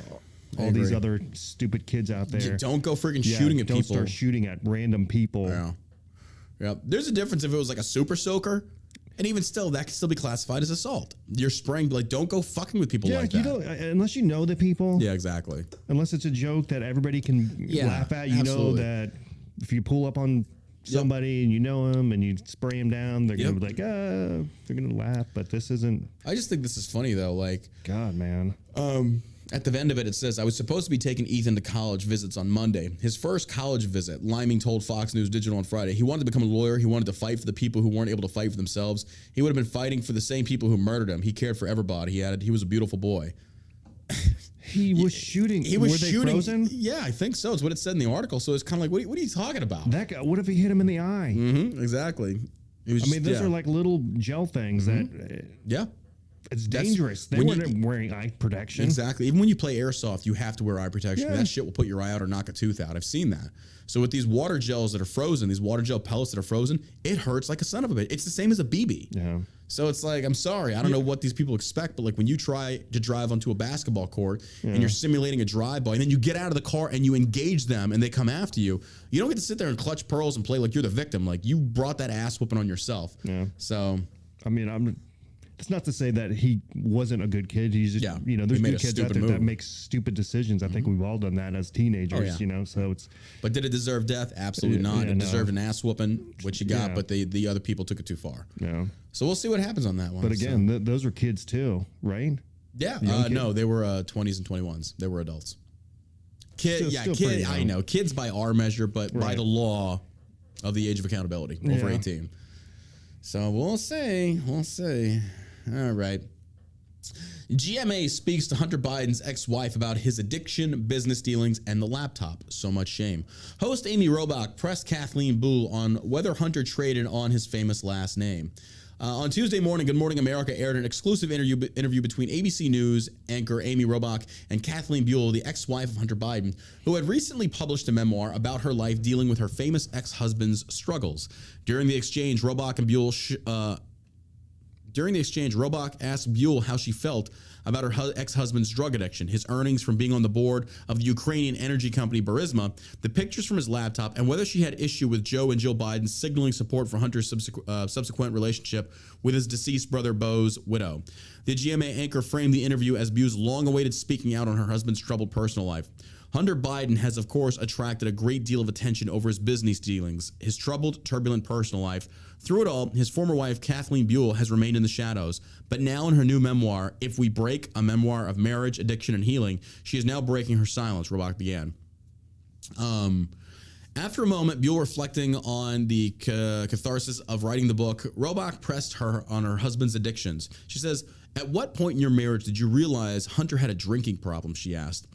all these other stupid kids out there. Don't go freaking shooting at people. Don't start shooting at random people. Yeah. Yeah. There's a difference if it was like a super soaker, and even still, that could still be classified as assault. You're spraying, like, don't go fucking with people like that. You don't, unless you know the people. Yeah, exactly. Unless it's a joke that everybody can laugh at. You know that if you pull up on somebody and you know them and you spray them down, they're going to be like, they're going to laugh, but this isn't. I just think this is funny, though. Like, God, man. At the end of it, it says, I was supposed to be taking Ethan to college visits on Monday. His first college visit, Liming told Fox News Digital on Friday. He wanted to become a lawyer. He wanted to fight for the people who weren't able to fight for themselves. He would have been fighting for the same people who murdered him. He cared for everybody. He added, he was a beautiful boy. He was shooting. Were they frozen? Yeah, I think so. It's what it said in the article. So it's kind of like, what are you talking about? That guy, what if he hit him in the eye? Mm-hmm, exactly. Those are like little gel things that... It's dangerous. They weren't wearing eye protection. Exactly. Even when you play airsoft, you have to wear eye protection. Yeah. That shit will put your eye out or knock a tooth out. I've seen that. So with these water gels that are frozen, these water gel pellets that are frozen, it hurts like a son of a bitch. It's the same as a BB. Yeah. So it's like, I'm sorry, I don't know what these people expect, but like when you try to drive onto a basketball court and you're simulating a drive-by, and then you get out of the car and you engage them and they come after you, you don't get to sit there and clutch pearls and play like you're the victim. Like you brought that ass whooping on yourself. Yeah. So, I mean, it's not to say that he wasn't a good kid. He's just, there's good kids out there that make stupid decisions. I think we've all done that as teenagers, so it's. But did it deserve death? Absolutely not. It deserved an ass whooping, which he got, but the other people took it too far. Yeah. So we'll see what happens on that one. But again, those were kids too, right? Yeah. No, they were 20s and 21s. They were adults. Kid. I know. Kids by our measure, but by the law of the age of accountability, over 18. So we'll see. All right. GMA speaks to Hunter Biden's ex-wife about his addiction, business dealings, and the laptop. So much shame. Host Amy Robach pressed Kathleen Buhl on whether Hunter traded on his famous last name. On Tuesday morning, Good Morning America aired an exclusive interview between ABC News anchor Amy Robach and Kathleen Buhl, the ex-wife of Hunter Biden, who had recently published a memoir about her life dealing with her famous ex-husband's struggles. During the exchange, Robach asked Buhl how she felt about her ex-husband's drug addiction, his earnings from being on the board of the Ukrainian energy company Burisma, the pictures from his laptop, and whether she had issue with Joe and Jill Biden signaling support for Hunter's subsequent relationship with his deceased brother Beau's widow. The GMA anchor framed the interview as Buhl's long-awaited speaking out on her husband's troubled personal life. Hunter Biden has, of course, attracted a great deal of attention over his business dealings, his troubled, turbulent personal life. Through it all, his former wife, Kathleen Buhl, has remained in the shadows. But now in her new memoir, If We Break, a memoir of marriage, addiction, and healing, she is now breaking her silence, Robach began. After a moment, Buhl reflecting on the catharsis of writing the book, Robach pressed her on her husband's addictions. She says, "At what point in your marriage did you realize Hunter had a drinking problem?" she asked.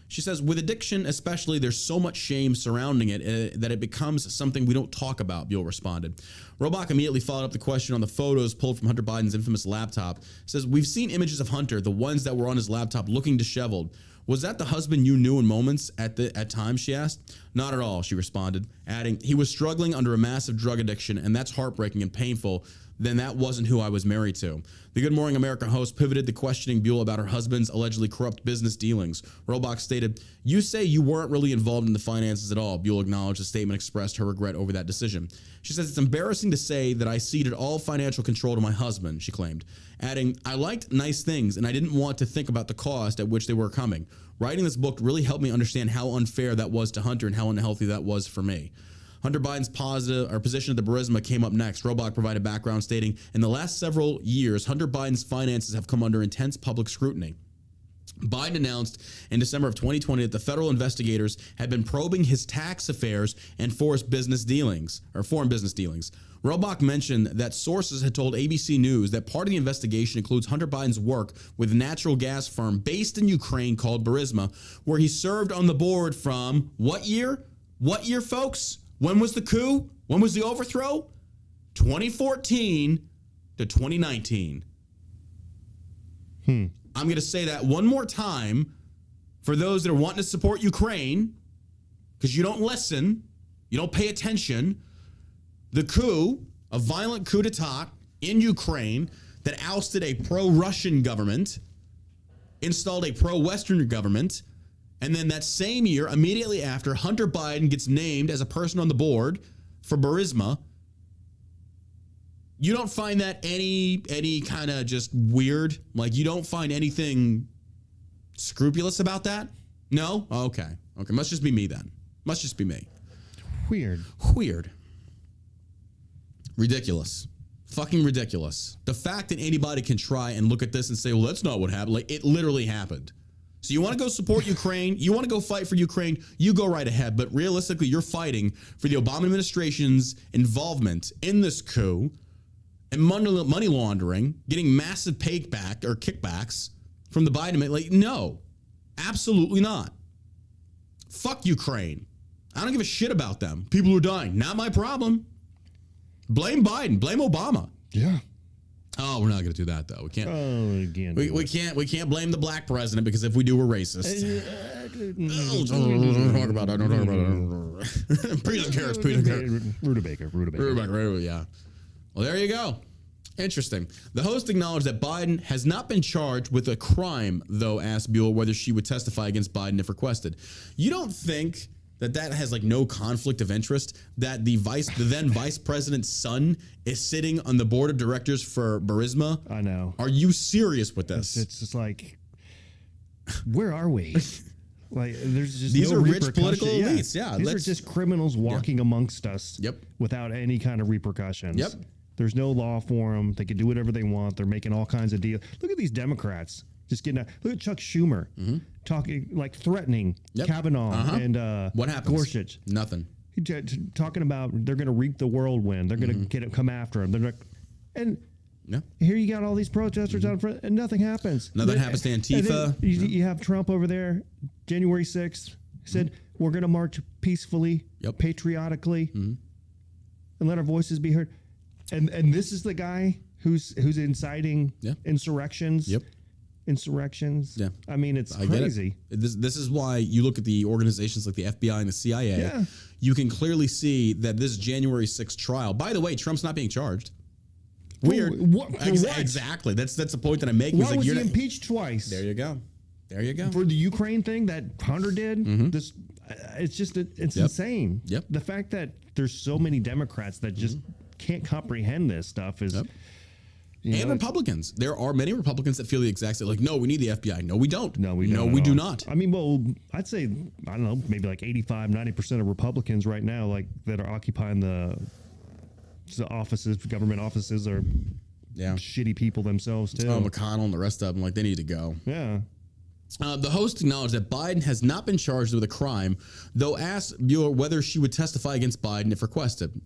She says, "With addiction especially, there's so much shame surrounding it that it becomes something we don't talk about," Buhl responded. Robach immediately followed up the question on the photos pulled from Hunter Biden's infamous laptop. Says, "We've seen images of Hunter, the ones that were on his laptop, looking disheveled. Was that the husband you knew in moments at times?" she asked. "Not at all," she responded, adding, "He was struggling under a massive drug addiction, and that's heartbreaking and painful. Then that wasn't who I was married to." The Good Morning America host pivoted to questioning Buhl about her husband's allegedly corrupt business dealings. Robach stated, "You say you weren't really involved in the finances at all." Buhl acknowledged the statement, expressed her regret over that decision. She says, "It's embarrassing to say that I ceded all financial control to my husband," she claimed, adding, "I liked nice things and I didn't want to think about the cost at which they were coming. Writing this book really helped me understand how unfair that was to Hunter and how unhealthy that was for me." Hunter Biden's position at the Burisma came up next. Robach provided background stating, "In the last several years, Hunter Biden's finances have come under intense public scrutiny." Biden announced in December of 2020 that the federal investigators had been probing his tax affairs and foreign business dealings. Robach mentioned that sources had told ABC News that part of the investigation includes Hunter Biden's work with a natural gas firm based in Ukraine called Burisma, where he served on the board from what year? What year, folks? When was the coup? When was the overthrow? 2014 to 2019. I'm going to say that one more time for those that are wanting to support Ukraine, because you don't listen, you don't pay attention. The coup, a violent coup d'etat in Ukraine that ousted a pro-Russian government, installed a pro-Western government, and then that same year, immediately after, Hunter Biden gets named as a person on the board for Burisma. You don't find that any kind of just weird? Like, you don't find anything scrupulous about that? No? Okay. Must just be me then. Must just be me. Weird. Ridiculous. Fucking ridiculous. The fact that anybody can try and look at this and say, well, that's not what happened. Like, it literally happened. So you want to go support Ukraine, you want to go fight for Ukraine, you go right ahead. But realistically, you're fighting for the Obama administration's involvement in this coup and money laundering, getting massive kickbacks from the Biden. Like, no, absolutely not. Fuck Ukraine. I don't give a shit about them. People who are dying, not my problem. Blame Biden, blame Obama. Yeah. Oh, we're not going to do that though. We can't. Oh, again. We can't blame the black president, because if we do, we're racist. Don't talk about that. Peter cares. Rutabaga. Yeah. Well, there you go. Interesting. The host acknowledged that Biden has not been charged with a crime, though asked Buhl whether she would testify against Biden if requested. You don't think that has like no conflict of interest, that the then vice president's son is sitting on the board of directors for Burisma? I know. Are you serious with this? It's just like, where are we? Like, there's just these no are rich political elites. Yeah, these are just criminals walking amongst us. Yep. Without any kind of repercussions. Yep. There's no law for them. They can do whatever they want. They're making all kinds of deals. Look at these Democrats just getting out. Look at Chuck Schumer talking, like threatening Kavanaugh and what happens? Gorsuch. Nothing. Talking about they're going to reap the whirlwind. They're going to come after him. They're like, and Yeah. Here you got all these protesters out in front, and nothing happens. Nothing happens to Antifa. You have Trump over there, January 6th, said, we're going to march peacefully, patriotically, and let our voices be heard. And this is the guy who's inciting insurrections. Insurrections. Yeah. I mean, it's crazy. This is why you look at the organizations like the FBI and the CIA. Yeah. You can clearly see that this January 6th trial, by the way, Trump's not being charged. Weird. What? Exactly. That's the point that I'm making. Why was he impeached twice? There you go. For the Ukraine thing that Hunter did, this it's just it's insane. The fact that there's so many Democrats that just can't comprehend this stuff is. And Republicans. There are many Republicans that feel the exact same. Like, no, we need the FBI. No, we don't. No, we do not. I mean, well, I'd say, I don't know, maybe like 85, 90% of Republicans right now, like that are occupying the offices, government offices, are shitty people themselves too. Oh, McConnell and the rest of them, like they need to go. Yeah. The host acknowledged that Biden has not been charged with a crime, though asked Bueller whether she would testify against Biden if requested.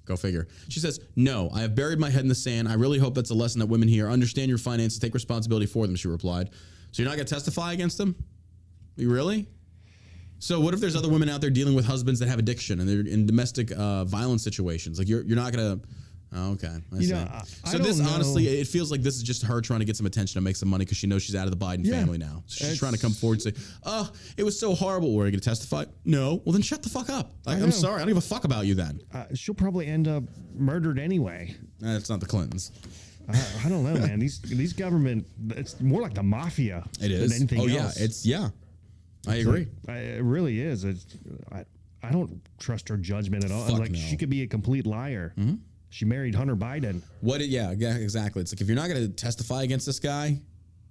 Go figure. She says, no, I have buried my head in the sand. I really hope that's a lesson that women here understand your finances, take responsibility for them, she replied. So you're not going to testify against them? You really? So what if there's other women out there dealing with husbands that have addiction and they're in domestic violence situations? Like you're not going to... Oh, okay. I see. So this, honestly, it feels like this is just her trying to get some attention to make some money because she knows she's out of the Biden family now. So she's trying to come forward and say, oh, it was so horrible. Were you going to testify? No. Well, then shut the fuck up. I'm sorry. I don't give a fuck about you then. She'll probably end up murdered anyway. It's not the Clintons. I don't know, man. These government, it's more like the mafia than anything else. I agree. It really is. I don't trust her judgment at all. She could be a complete liar. Mm-hmm. She married Hunter Biden. Yeah, exactly. It's like, if you're not going to testify against this guy,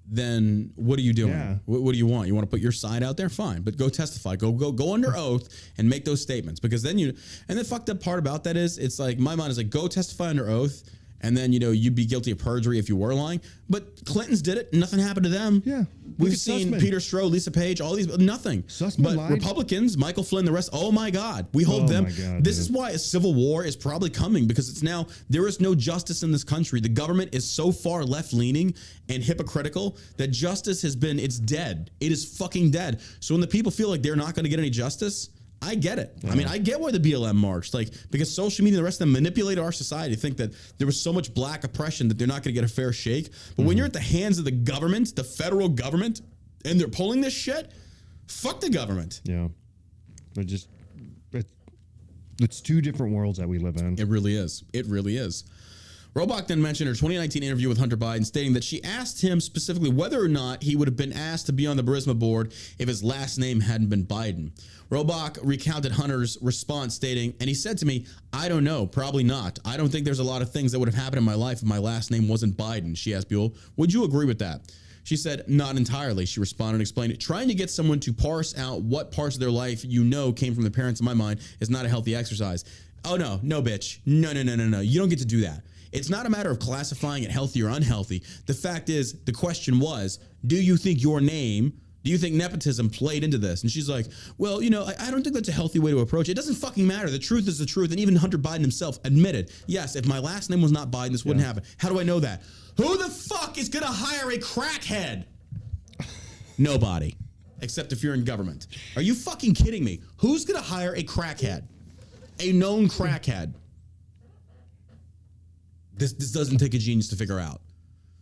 then what are you doing? Yeah. What do you want? You want to put your side out there? Fine, but go testify. Go under oath and make those statements, because then and the fucked up part about that is, it's like, my mind is like, go testify under oath, and then, you'd be guilty of perjury if you were lying. But Clintons did it. Nothing happened to them. Yeah. We've seen Peter Strzok, Lisa Page, all these, nothing. Sussman lied. Republicans, Michael Flynn, the rest, oh my God. We hold them. This is why a civil war is probably coming, because it's now, there is no justice in this country. The government is so far left-leaning and hypocritical that justice it's dead. It is fucking dead. So when the people feel like they're not going to get any justice, I get it. Yeah. I mean, I get why the BLM marched, because social media and the rest of them manipulate our society to think that there was so much black oppression that they're not going to get a fair shake. But when you're at the hands of the government, the federal government, and they're pulling this shit, fuck the government. Yeah. It's two different worlds that we live in. It really is. It really is. Robach then mentioned her 2019 interview with Hunter Biden, stating that she asked him specifically whether or not he would have been asked to be on the Burisma board if his last name hadn't been Biden. Robach recounted Hunter's response, stating, and he said to me, I don't know, probably not. I don't think there's a lot of things that would have happened in my life if my last name wasn't Biden. She asked Buell, would you agree with that? She said, not entirely. She responded and explained, trying to get someone to parse out what parts of their life came from their parents, in my mind, is not a healthy exercise. Oh, no, bitch. No. You don't get to do that. It's not a matter of classifying it healthy or unhealthy. The fact is, the question was, do you think nepotism played into this? And she's like, well, I don't think that's a healthy way to approach it. It doesn't fucking matter. The truth is the truth. And even Hunter Biden himself admitted, yes, if my last name was not Biden, this wouldn't happen. How do I know that? Who the fuck is going to hire a crackhead? Nobody. Except if you're in government. Are you fucking kidding me? Who's going to hire a crackhead? A known crackhead. This doesn't take a genius to figure out.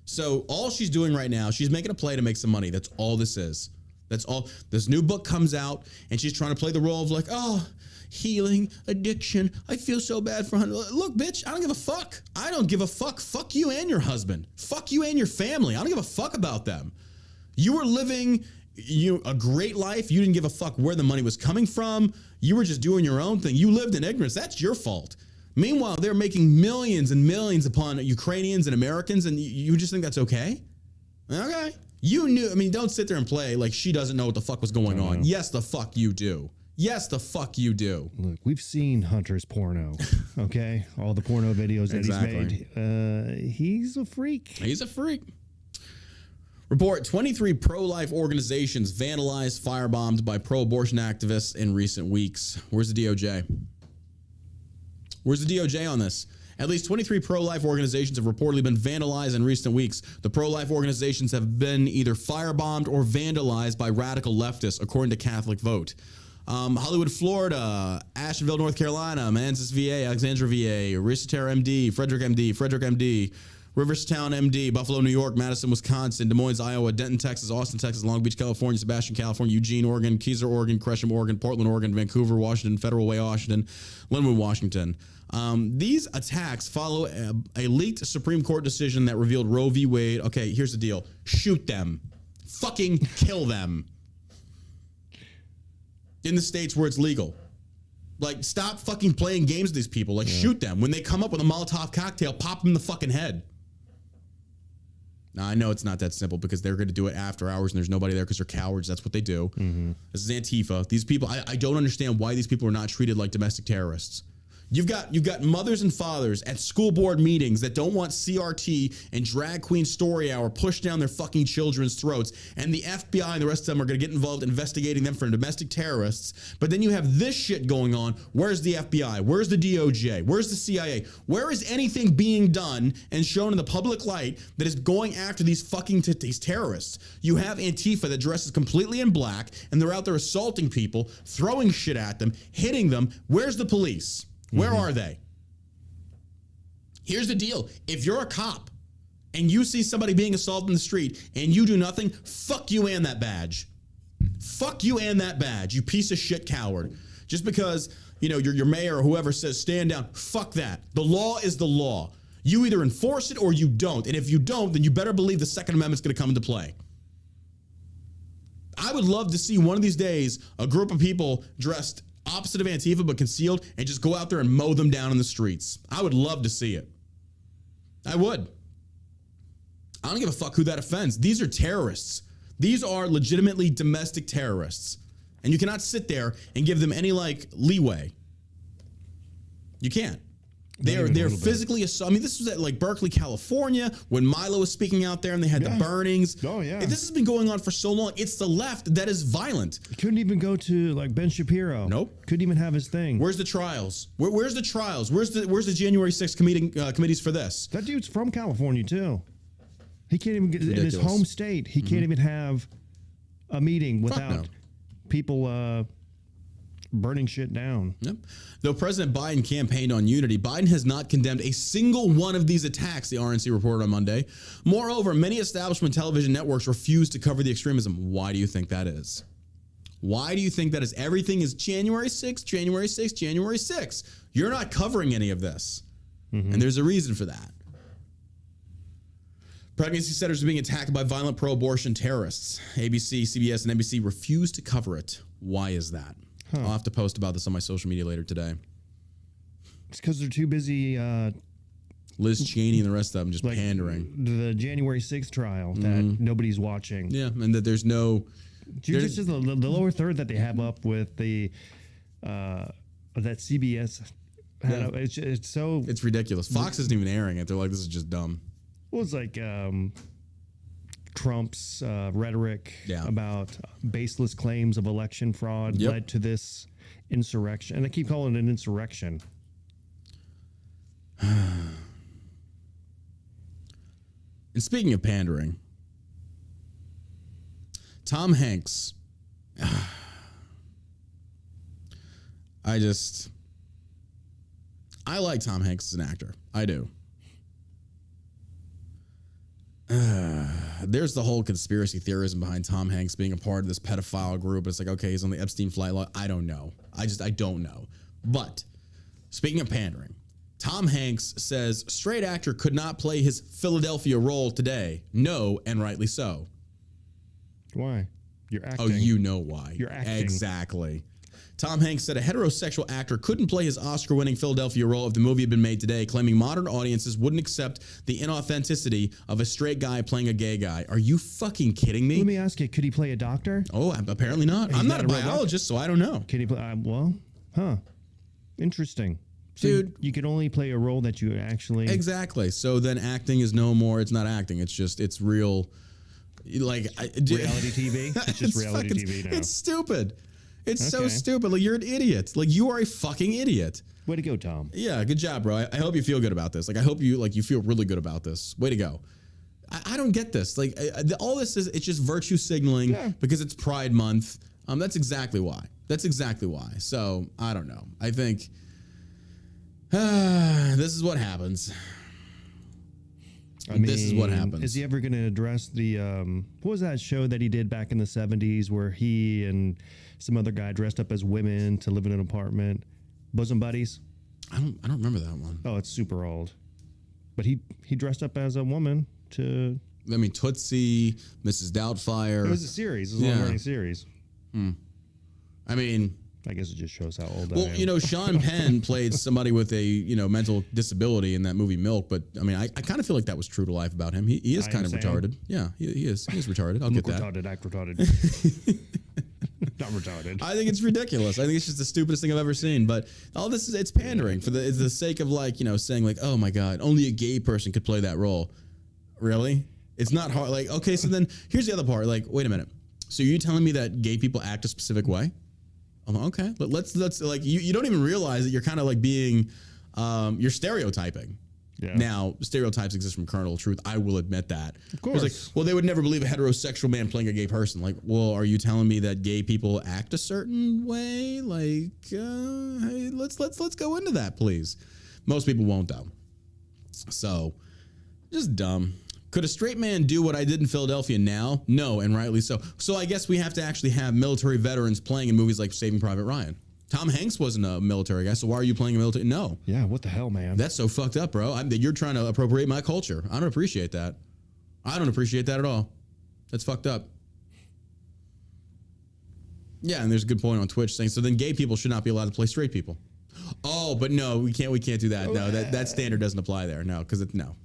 So all she's doing right now, she's making a play to make some money. That's all this is. That's all. This new book comes out, and she's trying to play the role of like, oh, healing, addiction. I feel so bad for Hunter. Look, bitch, I don't give a fuck. I don't give a fuck. Fuck you and your husband. Fuck you and your family. I don't give a fuck about them. You were living a great life. You didn't give a fuck where the money was coming from. You were just doing your own thing. You lived in ignorance. That's your fault. Meanwhile, they're making millions and millions upon Ukrainians and Americans, and you just think that's okay? Okay. You knew. I mean, don't sit there and play like she doesn't know what the fuck was going on. Yes, the fuck you do. Yes, the fuck you do. Look, we've seen Hunter's porno, okay? All the porno videos that he's made. He's a freak. He's a freak. Report, 23 pro-life organizations vandalized, firebombed by pro-abortion activists in recent weeks. Where's the DOJ? Where's the DOJ on this? At least 23 pro-life organizations have reportedly been vandalized in recent weeks. The pro-life organizations have been either firebombed or vandalized by radical leftists, according to Catholic Vote. Hollywood, Florida, Asheville, North Carolina, Manassas, VA, Alexandria, VA, Risseter, MD, Frederick, MD, Riverstown, MD, Buffalo, New York, Madison, Wisconsin, Des Moines, Iowa, Denton, Texas, Austin, Texas, Long Beach, California, Sebastian, California, Eugene, Oregon, Keyser, Oregon, Gresham, Oregon, Portland, Oregon, Vancouver, Washington, Federal Way, Washington, Linwood, Washington. These attacks follow a leaked Supreme Court decision that revealed Roe v. Wade. Okay, here's the deal. Shoot them. Fucking kill them. In the states where it's legal. Like, stop fucking playing games with these people. Like, shoot them. When they come up with a Molotov cocktail, pop them in the fucking head. Now, I know it's not that simple because they're going to do it after hours and there's nobody there because they're cowards. That's what they do. Mm-hmm. This is Antifa. These people, I don't understand why these people are not treated like domestic terrorists. You've got mothers and fathers at school board meetings that don't want CRT and drag queen story hour pushed down their fucking children's throats, and the FBI and the rest of them are going to get involved investigating them for domestic terrorists. But then you have this shit going on. Where's the FBI? Where's the DOJ? Where's the CIA? Where is anything being done and shown in the public light that is going after these fucking these terrorists? You have Antifa that dresses completely in black, and they're out there assaulting people, throwing shit at them, hitting them. Where's the police? Where are they? Here's the deal. If you're a cop and you see somebody being assaulted in the street and you do nothing, fuck you and that badge. Fuck you and that badge, you piece of shit coward. Just because, you know, your mayor or whoever says stand down, fuck that. The law is the law. You either enforce it or you don't. And if you don't, then you better believe the Second Amendment's going to come into play. I would love to see one of these days a group of people dressed opposite of Antifa but concealed and just go out there and mow them down in the streets. I would love to see it. I would. I don't give a fuck who that offends. These are terrorists. These are legitimately domestic terrorists. And you cannot sit there and give them any like leeway. You can't. They're physically assault. I mean, this was at like Berkeley, California, when Milo was speaking out there and they had the burnings. Oh, yeah. This has been going on for so long. It's the left that is violent. He couldn't even go to like Ben Shapiro. Nope. Couldn't even have his thing. Where's the trials? Where's the trials? Where's the January 6th committees for this? That dude's from California too. He can't even get in his home state. He can't even have a meeting without people burning shit down. Yep. Though President Biden campaigned on unity, Biden has not condemned a single one of these attacks, the RNC reported on Monday. Moreover, many establishment television networks refuse to cover the extremism. Why do you think that is? Why do you think that is? Everything is January 6th, January 6th, January 6th. You're not covering any of this. And there's a reason for that. Pregnancy centers are being attacked by violent pro-abortion terrorists. ABC, CBS, and NBC refuse to cover it. Why is that? I'll have to post about this on my social media later today. It's because they're too busy. Liz Cheney and the rest of them just like pandering. The January 6th trial that nobody's watching. Yeah, and that there's no... Just the lower third that they have up with the that CBS. Yeah. It's so... It's ridiculous. Fox isn't even airing it. They're like, this is just dumb. Well, it's like... Trump's rhetoric about baseless claims of election fraud led to this insurrection. And they keep calling it an insurrection. And speaking of pandering, Tom Hanks. I like Tom Hanks as an actor. I do. There's the whole conspiracy theorism behind Tom Hanks being a part of this pedophile group. It's like, okay, he's on the Epstein flight log. I don't know. I don't know. But speaking of pandering, Tom Hanks says straight actor could not play his Philadelphia role today. No, and rightly so. Why? You're acting. Oh, you know why. You're acting. Exactly. Tom Hanks said a heterosexual actor couldn't play his Oscar-winning Philadelphia role if the movie had been made today, claiming modern audiences wouldn't accept the inauthenticity of a straight guy playing a gay guy. Are you fucking kidding me? Let me ask you, could he play a doctor? Oh, apparently not. I'm not a biologist, so I don't know. Can he play? Interesting. So Dude. You can only play a role that you actually... Exactly. So then acting is no more, it's not acting. It's real, like... reality TV? It's just reality TV now. It's stupid. It's so Okay. stupid. Like, you're an idiot. Like, you are a fucking idiot. Way to go, Tom. Yeah, good job, bro. I hope you feel good about this. Like, I hope you feel really good about this. Way to go. I don't get this. Like, all this is, it's just virtue signaling because it's Pride Month. That's exactly why. So I don't know. I think this is what happens. This is what happens. Is he ever going to address the what was that show that he did back in the 70s where he and some other guy dressed up as women to live in an apartment? Bosom Buddies? I don't remember that one. Oh, it's super old. But he dressed up as a woman to. I mean, Tootsie, Mrs. Doubtfire. It was a series. It was a long-running series. I mean, I guess it just shows how old I well, am. you know, Sean Penn played somebody with a mental disability in that movie Milk, but I mean, I kind of feel like that was true to life about him. He is kind of retarded. Yeah, he is retarded. I'll get that. Act retarded. Not retarded. I think it's ridiculous. I think it's just the stupidest thing I've ever seen. But all this it's pandering for the sake of saying like, oh my God, only a gay person could play that role. Really? It's not hard. Like, okay, so then here's the other part. Like, wait a minute. So you're telling me that gay people act a specific way? Okay, but let's like you don't even realize that you're kind of like being you're stereotyping. Yeah. Now, stereotypes exist from kernel truth. I will admit that. Of course. It's like, well, they would never believe a heterosexual man playing a gay person. Like, well, are you telling me that gay people act a certain way? Like, hey, let's go into that, please. Most people won't, though. So, just dumb. Could a straight man do what I did in Philadelphia now? No, and rightly so. So I guess we have to actually have military veterans playing in movies like Saving Private Ryan. Tom Hanks wasn't a military guy, so why are you playing a military? No. Yeah, what the hell, man? That's so fucked up, bro. You're trying to appropriate my culture. I don't appreciate that. I don't appreciate that at all. That's fucked up. Yeah, and there's a good point on Twitch saying, so then gay people should not be allowed to play straight people. Oh, but no, we can't do that. No, that standard doesn't apply there. No, because no.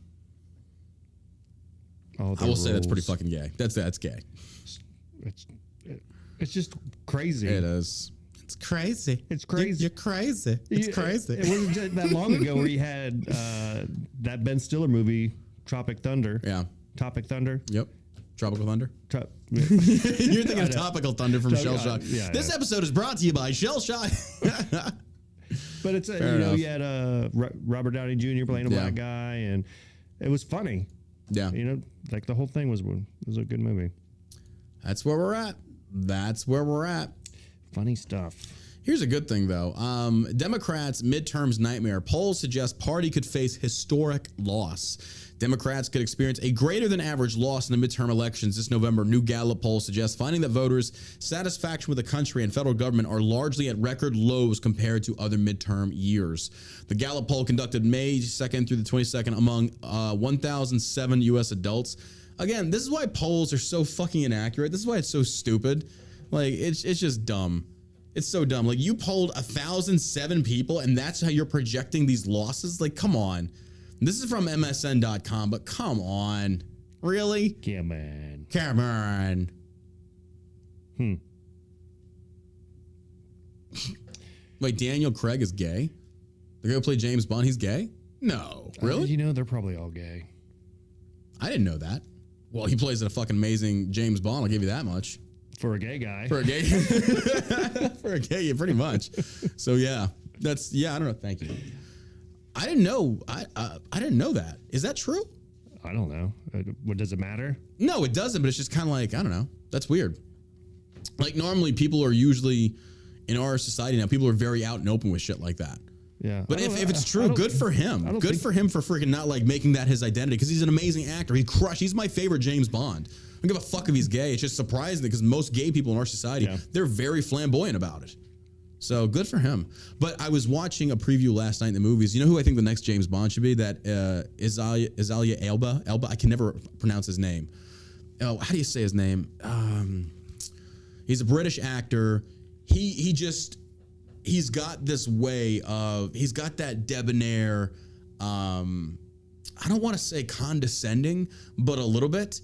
Oh, I will say that's pretty fucking gay. That's gay. It's just crazy. It is. It's crazy. It's crazy. You're crazy. It's crazy. It wasn't just that long ago where you had that Ben Stiller movie, Tropic Thunder. Yeah. Topic Thunder. Yep. Tropical Thunder. You're You're thinking of Topical Thunder from Shell Shock. Yeah, This episode is brought to you by Shell Shock. But it's you had Robert Downey Jr. playing a black guy, and it was funny. Yeah. Like the whole thing was a good movie. That's where we're at. Funny stuff. Here's a good thing, though. Democrats' midterms nightmare. Polls suggest party could face historic loss. Democrats could experience a greater than average loss in the midterm elections this November. New Gallup poll suggests finding that voters' satisfaction with the country and federal government are largely at record lows compared to other midterm years. The Gallup poll conducted May 2nd through the 22nd among 1,007 U.S. adults. Again, this is why polls are so fucking inaccurate. This is why it's so stupid. Like, it's just dumb. It's so dumb. Like, you polled 1,007 people, and that's how you're projecting these losses? Like, come on. This is from MSN.com, but come on. Really? Come on. Come on. Wait, Daniel Craig is gay? The guy who played James Bond, he's gay? No. Really? They're probably all gay. I didn't know that. Well, he plays a fucking amazing James Bond, I'll give you that much. For a gay guy. For a gay, for a gay, yeah, pretty much. So yeah, I don't know. Thank you. I didn't know. I didn't know that. Is that true? I don't know. What does it matter? No, it doesn't. But it's just kind of like, I don't know. That's weird. Like normally, people are usually in our society now. People are very out and open with shit like that. Yeah. But if it's true, good for him. Good for him for freaking not like making that his identity because he's an amazing actor. He's my favorite James Bond. I don't give a fuck if he's gay. It's just surprising because most gay people in our society, they're very flamboyant about it. So good for him. But I was watching a preview last night in the movies. You know who I think the next James Bond should be? That Izalia Elba. I can never pronounce his name. Oh, how do you say his name? He's a British actor. He's got this way of, he's got that debonair, I don't want to say condescending, but a little bit.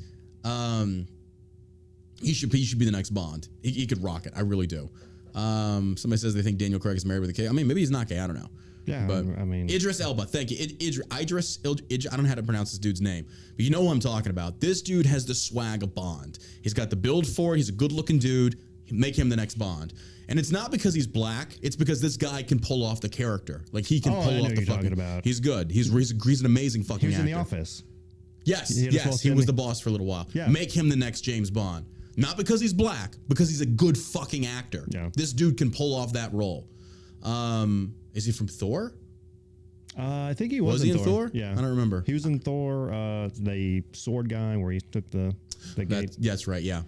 He should be the next Bond. He could rock it. I really do. Somebody says they think Daniel Craig is married with a kid. I mean, maybe he's not gay. I don't know. Yeah, but I mean, Idris Elba. Thank you. Idris. I don't know how to pronounce this dude's name, but you know what I'm talking about. This dude has the swag of Bond. He's got the build for it. He's a good looking dude. Make him the next Bond. And it's not because he's black. It's because this guy can pull off the character. Like he can pull off the fucking. About. He's good. He's an amazing fucking actor. He was in The Office. Yes, he was the boss for a little while. Yeah. Make him the next James Bond. Not because he's black, because he's a good fucking actor. Yeah. This dude can pull off that role. Is he from Thor? I think he was he in Thor? Yeah. I don't remember. He was in Thor, the sword guy where he took the gate. That's right, yeah.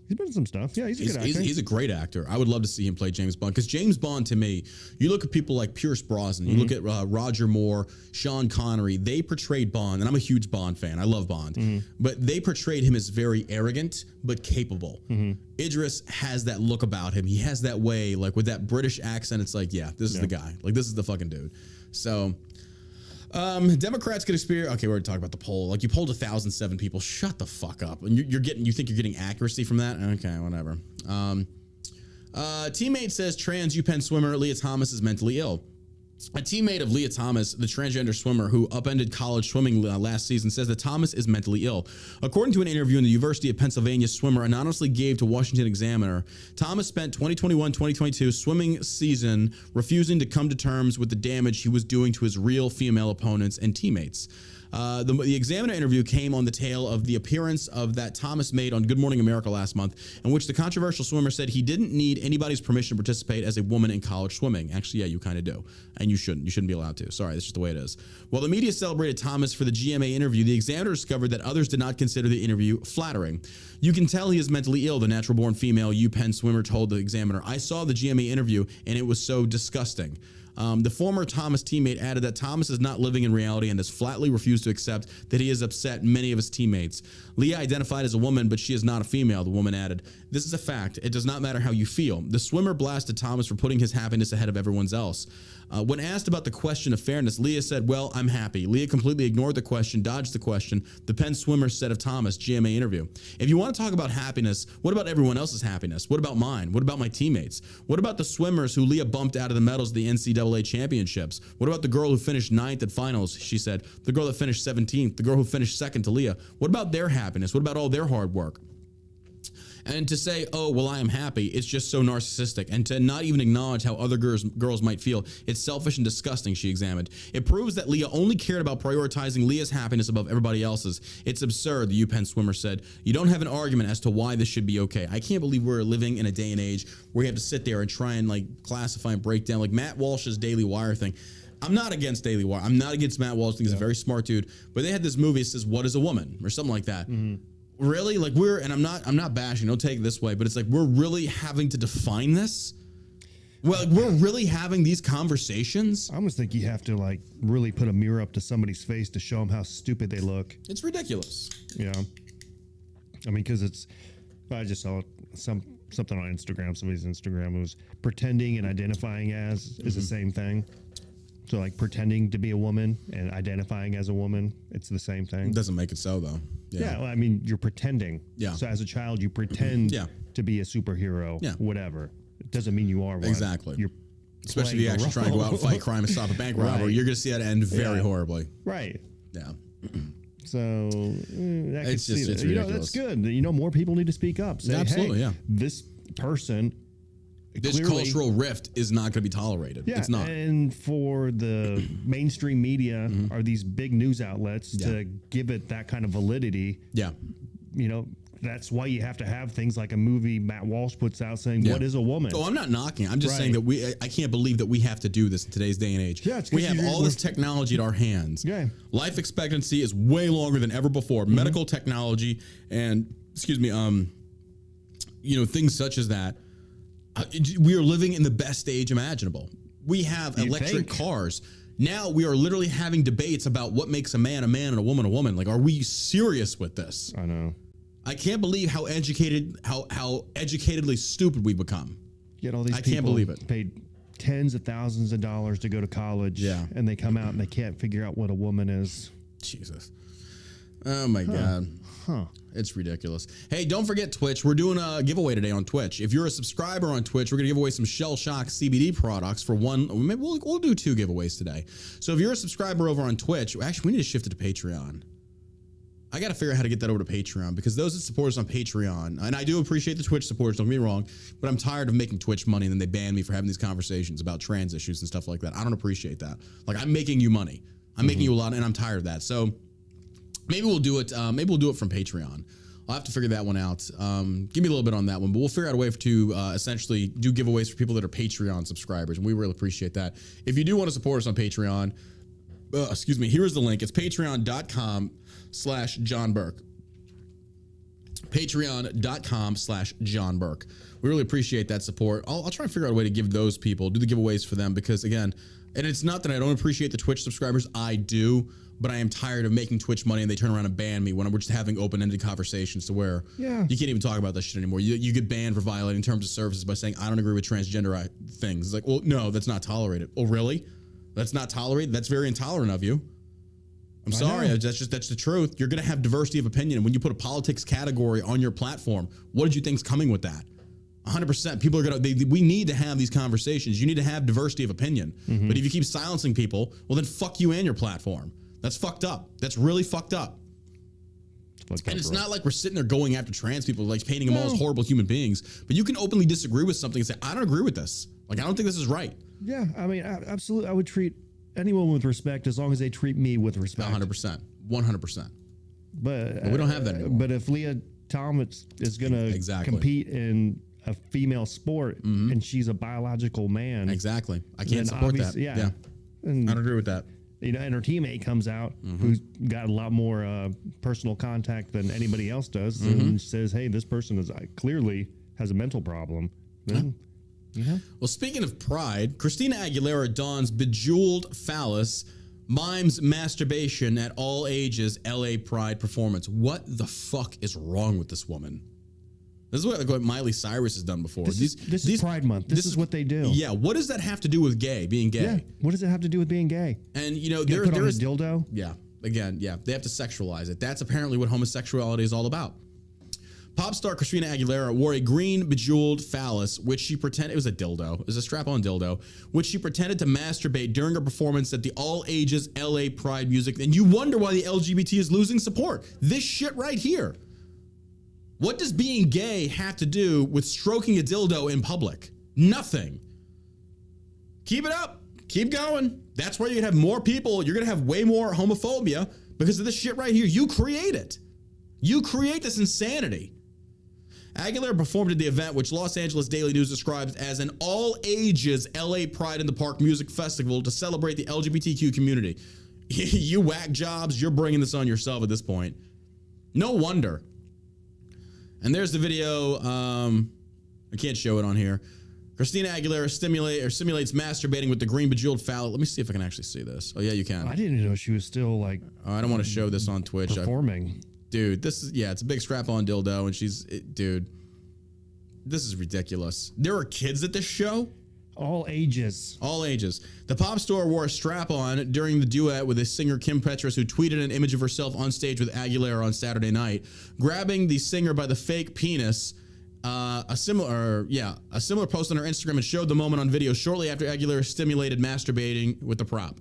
He's been in some stuff. Yeah, he's a good actor. He's a great actor. I would love to see him play James Bond because James Bond, to me, you look at people like Pierce Brosnan, you look at Roger Moore, Sean Connery, they portrayed Bond, and I'm a huge Bond fan. I love Bond. But they portrayed him as very arrogant but capable. Idris has that look about him. He has that way, like with that British accent, it's like, yeah, this is the guy. Like, this is the fucking dude. So... Democrats could experience. Okay, we're talking about the poll. Like you polled 1,007 people. Shut the fuck up. And you think you're getting accuracy from that? Okay, whatever. Teammate says trans UPenn swimmer Leah Thomas is mentally ill. A teammate of Leah Thomas, the transgender swimmer who upended college swimming last season, says that Thomas is mentally ill. According to an interview in the University of Pennsylvania swimmer anonymously gave to Washington Examiner, Thomas spent 2021-2022 swimming season refusing to come to terms with the damage he was doing to his real female opponents and teammates. The Examiner interview came on the tail of the appearance of that Thomas made on Good Morning America last month, in which the controversial swimmer said he didn't need anybody's permission to participate as a woman in college swimming. Actually, yeah, you kind of do. And you shouldn't. You shouldn't be allowed to. Sorry, that's just the way it is. While the media celebrated Thomas for the GMA interview, the Examiner discovered that others did not consider the interview flattering. You can tell he is mentally ill, the natural-born female UPenn swimmer told the Examiner. I saw the GMA interview, and it was so disgusting. The former Thomas teammate added that Thomas is not living in reality and has flatly refused to accept that he has upset many of his teammates. Leah identified as a woman, but she is not a female, the woman added. This is a fact. It does not matter how you feel. The swimmer blasted Thomas for putting his happiness ahead of everyone's else. When asked about the question of fairness, Leah said, well, I'm happy. Leah completely ignored the question, dodged the question. The Penn swimmer said of Thomas, GMA interview. If you want to talk about happiness, what about everyone else's happiness? What about mine? What about my teammates? What about the swimmers who Leah bumped out of the medals of the NCAA championships? What about the girl who finished 9th at finals? She said, the girl that finished 17th, the girl who finished 2nd to Leah. What about their happiness? What about all their hard work? And to say, oh, well, I am happy, it's just so narcissistic. And to not even acknowledge how other girls might feel, it's selfish and disgusting, she examined. It proves that Leah only cared about prioritizing Leah's happiness above everybody else's. It's absurd, the UPenn swimmer said. You don't have an argument as to why this should be okay. I can't believe we're living in a day and age where we have to sit there and try and like classify and break down like Matt Walsh's Daily Wire thing. I'm not against Daily Wire. I'm not against Matt Walsh. I think he's a very smart dude. But they had this movie that says, What is a Woman? Or something like that. Really? Like and I'm not bashing, don't take it this way, but it's like we're really having to define this. Well, like, we're really having these conversations. I almost think you have to like really put a mirror up to somebody's face to show them how stupid they look. It's ridiculous. Yeah. I mean, because I just saw something on Instagram. Somebody's Instagram was pretending and identifying as is the same thing. So like pretending to be a woman and identifying as a woman, it's the same thing. It doesn't make it so though. Yeah, well, I mean, you're pretending. Yeah. So as a child, you pretend to be a superhero, whatever. It doesn't mean you are one. Exactly. You're especially if you actually try and go out and fight crime and stop a bank robbery, you're going to see that end very horribly. Right. Yeah. So it's just it's ridiculous. That's good. More people need to speak up. Say, absolutely, hey, this person. This cultural rift is not going to be tolerated. Yeah, it's not. And for the mainstream media or these big news outlets to give it that kind of validity. Yeah. That's why you have to have things like a movie Matt Walsh puts out saying, what is a woman? Oh, I'm not knocking. I'm just saying that I can't believe that we have to do this in today's day and age. Yeah, we have all this technology at our hands. Yeah. Life expectancy is way longer than ever before. Medical technology and, things such as that. We are living in the best age imaginable. We have electric cars. Now we are literally having debates about what makes a man and a woman a woman. Like, are we serious with this? I know. I can't believe how educatedly stupid we've become. Yet all these people can't believe it. Paid tens of thousands of dollars to go to college. Yeah. And they come out and they can't figure out what a woman is. Jesus. Oh my God. It's ridiculous. Hey, don't forget Twitch. We're doing a giveaway today on Twitch. If you're a subscriber on Twitch, we're going to give away some Shell Shock CBD products for one. Maybe we'll do 2 giveaways today. So if you're a subscriber over on Twitch, actually, we need to shift it to Patreon. I got to figure out how to get that over to Patreon, because those that support us on Patreon, and I do appreciate the Twitch supporters, don't get me wrong, but I'm tired of making Twitch money and then they ban me for having these conversations about trans issues and stuff like that. I don't appreciate that. Like, I'm making you money. I'm making you a lot, and I'm tired of that. So maybe we'll do it. Maybe we'll do it from Patreon. I'll have to figure that one out. Give me a little bit on that one, but we'll figure out a way to essentially do giveaways for people that are Patreon subscribers, and we really appreciate that. If you do want to support us on Patreon, here's the link. It's patreon.com/John Burke. Patreon.com/John Burke. We really appreciate that support. I'll try and figure out a way to give those people, do the giveaways for them, because again, and it's not that I don't appreciate the Twitch subscribers, I do, but I am tired of making Twitch money and they turn around and ban me when we're just having open-ended conversations to where you can't even talk about this shit anymore. You get banned for violating terms of services by saying, I don't agree with transgender things. It's like, well, no, that's not tolerated. Oh, really? That's not tolerated? That's very intolerant of you. I'm sorry. That's the truth. You're going to have diversity of opinion. And when you put a politics category on your platform, what did you think's coming with that? 100%. People are going to, we need to have these conversations. You need to have diversity of opinion. But if you keep silencing people, well, then fuck you and your platform. That's fucked up. That's really fucked up. And it's not like we're sitting there going after trans people, like painting them all as horrible human beings. But you can openly disagree with something and say, I don't agree with this. Like, I don't think this is right. Yeah, I mean, absolutely. I would treat anyone with respect as long as they treat me with respect. 100%. 100%. But we don't have that anymore. But if Leah Thomas is going to compete in a female sport and she's a biological man. Exactly. I can't support that. Yeah. And I don't agree with that. You know, and her teammate comes out who's got a lot more personal contact than anybody else does and says, hey, this person is clearly has a mental problem. Then, Well, speaking of pride, Christina Aguilera dons bejeweled phallus, mimes masturbation at all ages LA Pride performance. What the fuck is wrong with this woman? This is what Miley Cyrus has done before. This is Pride Month. This is what they do. Yeah. What does that have to do with being gay? Yeah. What does it have to do with being gay? And, you know, there is a dildo. Yeah. Again, yeah. They have to sexualize it. That's apparently what homosexuality is all about. Pop star Christina Aguilera wore a green bejeweled phallus, which she pretended, it was a dildo, it was a strap-on dildo, which she pretended to masturbate during her performance at the all-ages LA Pride music. And you wonder why the LGBT is losing support. This shit right here. What does being gay have to do with stroking a dildo in public? Nothing. Keep it up. Keep going. That's where you're going to have more people. You're going to have way more homophobia because of this shit right here. You create it. You create this insanity. Aguilera performed at the event, which Los Angeles Daily News describes as an all-ages LA Pride in the Park music festival to celebrate the LGBTQ community. You whack jobs, you're bringing this on yourself at this point. No wonder. And there's the video. I can't show it on here. Christina Aguilera simulates masturbating with the green bejeweled phallus. Let me see if I can actually see this. Oh, yeah, you can. I didn't know she was still like. Oh, I don't want to show this on Twitch. Performing. Dude, this is, it's a big strap-on dildo, and dude, this is ridiculous. There are kids at this show. All ages. All ages. The pop star wore a strap-on during the duet with a singer Kim Petras, who tweeted an image of herself on stage with Aguilera on Saturday night, grabbing the singer by the fake penis. A similar post on her Instagram and showed the moment on video shortly after Aguilera stimulated masturbating with the prop.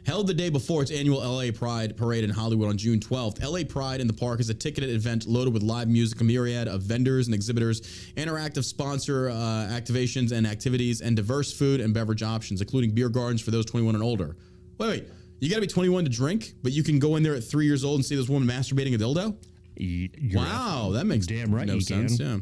Held the day before its annual LA Pride parade in Hollywood on June 12th, LA Pride in the Park is a ticketed event loaded with live music, a myriad of vendors and exhibitors, interactive sponsor activations and activities, and diverse food and beverage options, including beer gardens for those 21 and older. Wait, you gotta be 21 to drink, but you can go in there at 3 years old and see this woman masturbating a dildo? Wow, that makes damn right no sense. Yeah.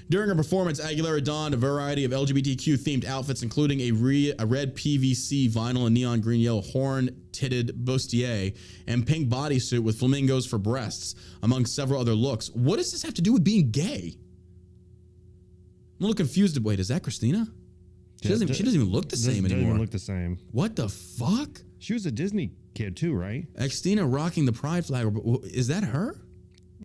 During her performance, Aguilera donned a variety of LGBTQ-themed outfits, including a red PVC vinyl and neon green yellow horn-titted bustier and pink bodysuit with flamingos for breasts, among several other looks. What does this have to do with being gay? I'm a little confused. Wait, is that Christina? She doesn't even look the same anymore. Doesn't even look the same. What the fuck? She was a Disney kid too, right? Christina rocking the pride flag. Is that her?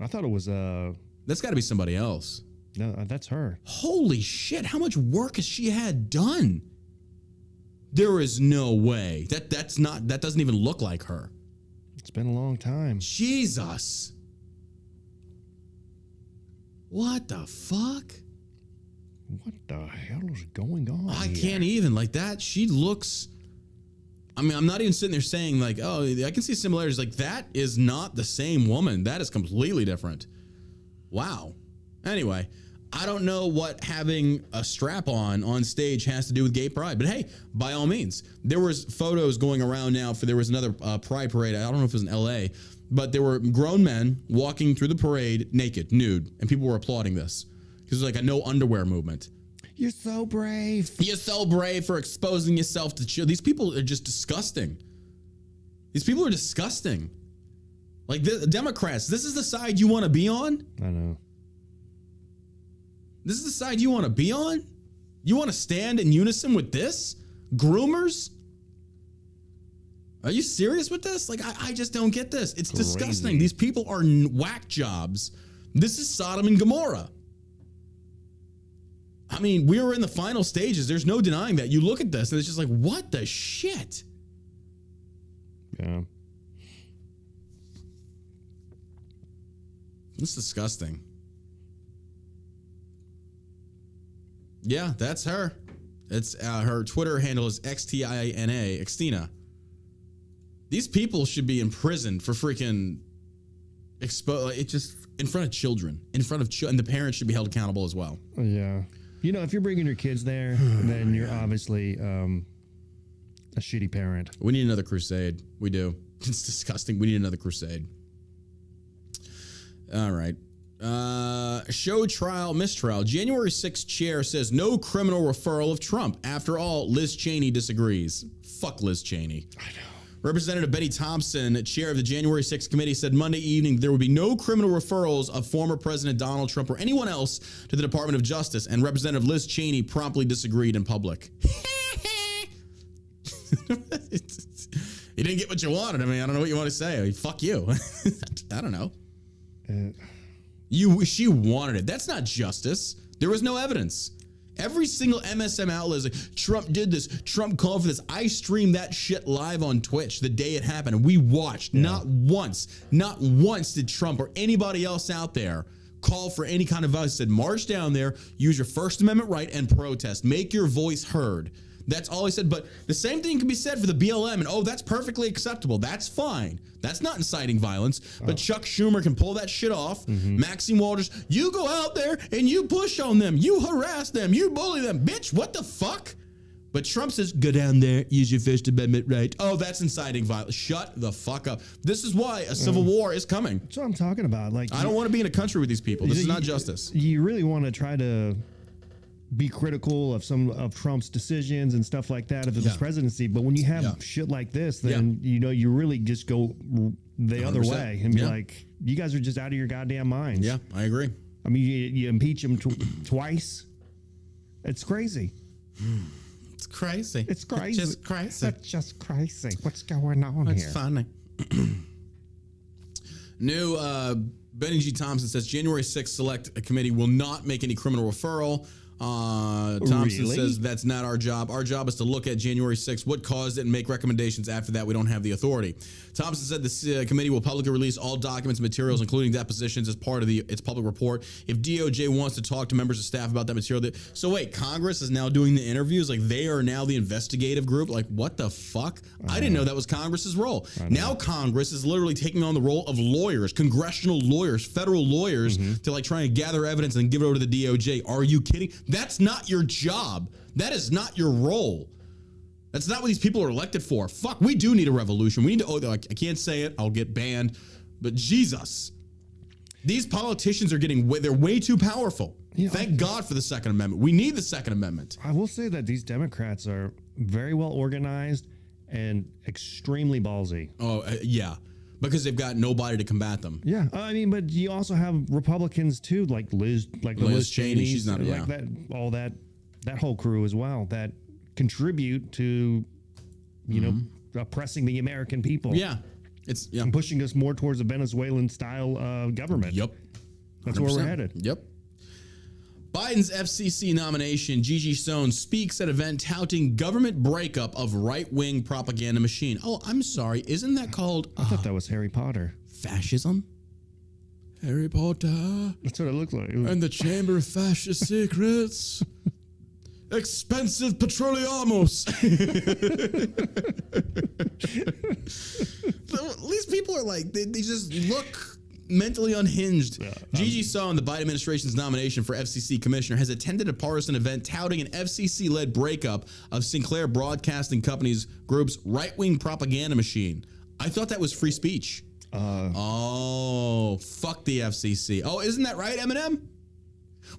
I thought it was That's got to be somebody else. No, that's her. Holy shit, how much work has she had done? There is no way. That doesn't even look like her. It's been a long time. Jesus. What the fuck? What the hell is going on? I can't even like that. She looks I mean, I'm not even sitting there saying like, oh, I can see similarities. Like, that is not the same woman. That is completely different. Wow. Anyway, I don't know what having a strap on stage has to do with gay pride, but hey, by all means, there was photos going around now there was another pride parade. I don't know if it was in LA, but there were grown men walking through the parade naked, nude, and people were applauding this because it was like a no underwear movement. You're so brave. You're so brave for exposing yourself to children. These people are just disgusting. These people are disgusting. Like, the Democrats, this is the side you want to be on? I know. This is the side you want to be on? You want to stand in unison with this? Groomers? Are you serious with this? Like, I just don't get this. It's Crazy. disgusting. These people are whack jobs. This is Sodom and Gomorrah. I mean, we were in the final stages. There's no denying that. You look at this and it's just like, what the shit? Yeah. It's disgusting. Yeah, that's her. It's her Twitter handle is XTINA, Xtina. These people should be imprisoned for freaking it just in front of children, and the parents should be held accountable as well. Yeah. You know, if you're bringing your kids there, then you're obviously a shitty parent. We need another crusade. We do. It's disgusting. We need another crusade. All right. Show trial, mistrial. January 6th chair says no criminal referral of Trump. After all, Liz Cheney disagrees. Fuck Liz Cheney. I know. Representative Betty Thompson, chair of the January 6th committee, said Monday evening there would be no criminal referrals of former President Donald Trump or anyone else to the Department of Justice, and Representative Liz Cheney promptly disagreed in public. You didn't get what you wanted. I mean, I don't know what you want to say. I mean, fuck you. I don't know. She wanted it. That's not justice. There was no evidence. Every single MSM outlet is like, Trump did this. Trump called for this. I streamed that shit live on Twitch the day it happened. And we watched. Yeah. Not once did Trump or anybody else out there call for any kind of violence. Said, march down there, use your First Amendment right, and protest. Make your voice heard. That's all he said. But the same thing can be said for the BLM. And, oh, that's perfectly acceptable. That's fine. That's not inciting violence. But Chuck Schumer can pull that shit off. Mm-hmm. Maxine Waters, you go out there and you push on them. You harass them. You bully them. Bitch, what the fuck? But Trump says, go down there, use your First Amendment right. Oh, that's inciting violence. Shut the fuck up. This is why a civil war is coming. That's what I'm talking about. Like, I don't want to be in a country with these people. This is not justice. You really want to try to be critical of some of Trump's decisions and stuff like that of his presidency, but when you have shit like this, then you know you really just go the 100%. Other way and be like, you guys are just out of your goddamn minds. Yeah, I agree. I mean, you impeach him twice. It's crazy. It's crazy. It's crazy. It's just crazy. It's just crazy. What's going on here? It's funny. New Benny G. Thompson says January 6th select committee will not make any criminal referral. Thompson says that's not our job. Our job is to look at January 6th, what caused it, and make recommendations. After that, we don't have the authority. Thompson said the committee will publicly release all documents and materials, including depositions, as part of its public report. If DOJ wants to talk to members of staff about that material. So wait, Congress is now doing the interviews? Like, they are now the investigative group? Like, what the fuck? I didn't know that was Congress's role. Now Congress is literally taking on the role of lawyers, congressional lawyers, federal lawyers, to like try and gather evidence and give it over to the DOJ. Are you kidding? That's not your job. That is not your role. That's not what these people are elected for. Fuck, we do need a revolution. We need to, I can't say it, I'll get banned, but Jesus. These politicians are they're way too powerful. You know, Thank God for the Second Amendment. We need the Second Amendment. I will say that these Democrats are very well organized and extremely ballsy. Oh, yeah. Because they've got nobody to combat them. Yeah, I mean, but you also have Republicans too, like Liz Cheney. She's not like that. All that whole crew as well that contribute to, you know, oppressing the American people. Yeah, it's and pushing us more towards a Venezuelan style government. Yep, that's 100%. Where we're headed. Yep. Biden's FCC nomination, Gigi Sohn speaks at event touting government breakup of right-wing propaganda machine. Oh, I'm sorry. Isn't that called... I thought that was Harry Potter. Fascism? Harry Potter. That's what it looked like. And the Chamber of Fascist Secrets. expensive petroleamos. These people are like, they just look mentally unhinged. Gigi Sohn, the Biden administration's nomination for FCC commissioner, has attended a partisan event touting an FCC-led breakup of Sinclair Broadcasting Company's group's right-wing propaganda machine. I thought that was free speech. Oh, fuck the FCC. Oh, isn't that right, Eminem?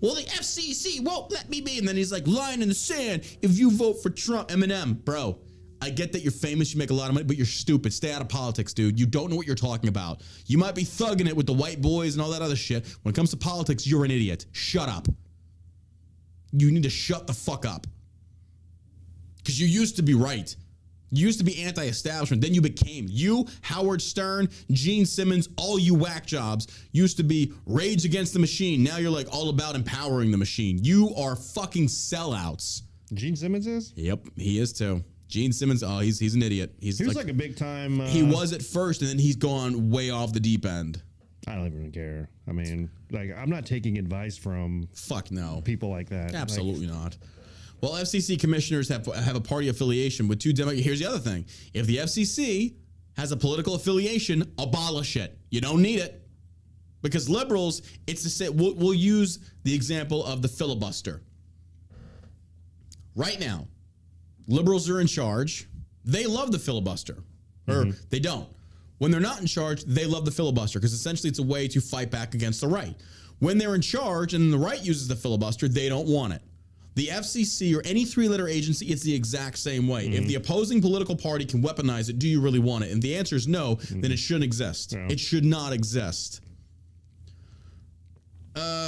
Well, the FCC won't let me be. And then he's like, line in the sand, if you vote for Trump. Eminem, bro, I get that you're famous, you make a lot of money, but you're stupid. Stay out of politics, dude. You don't know what you're talking about. You might be thugging it with the white boys and all that other shit. When it comes to politics, you're an idiot. Shut up. You need to shut the fuck up. Because you used to be right. You used to be anti-establishment, then you became. You, Howard Stern, Gene Simmons, all you whack jobs used to be rage against the machine. Now you're like all about empowering the machine. You are fucking sellouts. Gene Simmons is? Yep, he is too. Gene Simmons, oh, he's an idiot. He was like a big time. He was at first, and then he's gone way off the deep end. I don't even care. I mean, like, I'm not taking advice from fuck no people like that. Absolutely not. Well, FCC commissioners have a party affiliation with two Democrats. Here's the other thing. If the FCC has a political affiliation, abolish it. You don't need it. Because liberals, it's the same. We'll use the example of the filibuster. Right now, liberals are in charge. They love the filibuster. Or they don't. When they're not in charge, they love the filibuster because essentially it's a way to fight back against the right. When they're in charge and the right uses the filibuster, they don't want it. The FCC or any three-letter agency, it's the exact same way. If the opposing political party can weaponize it, do you really want it? And the answer is no, then it shouldn't exist. No. It should not exist.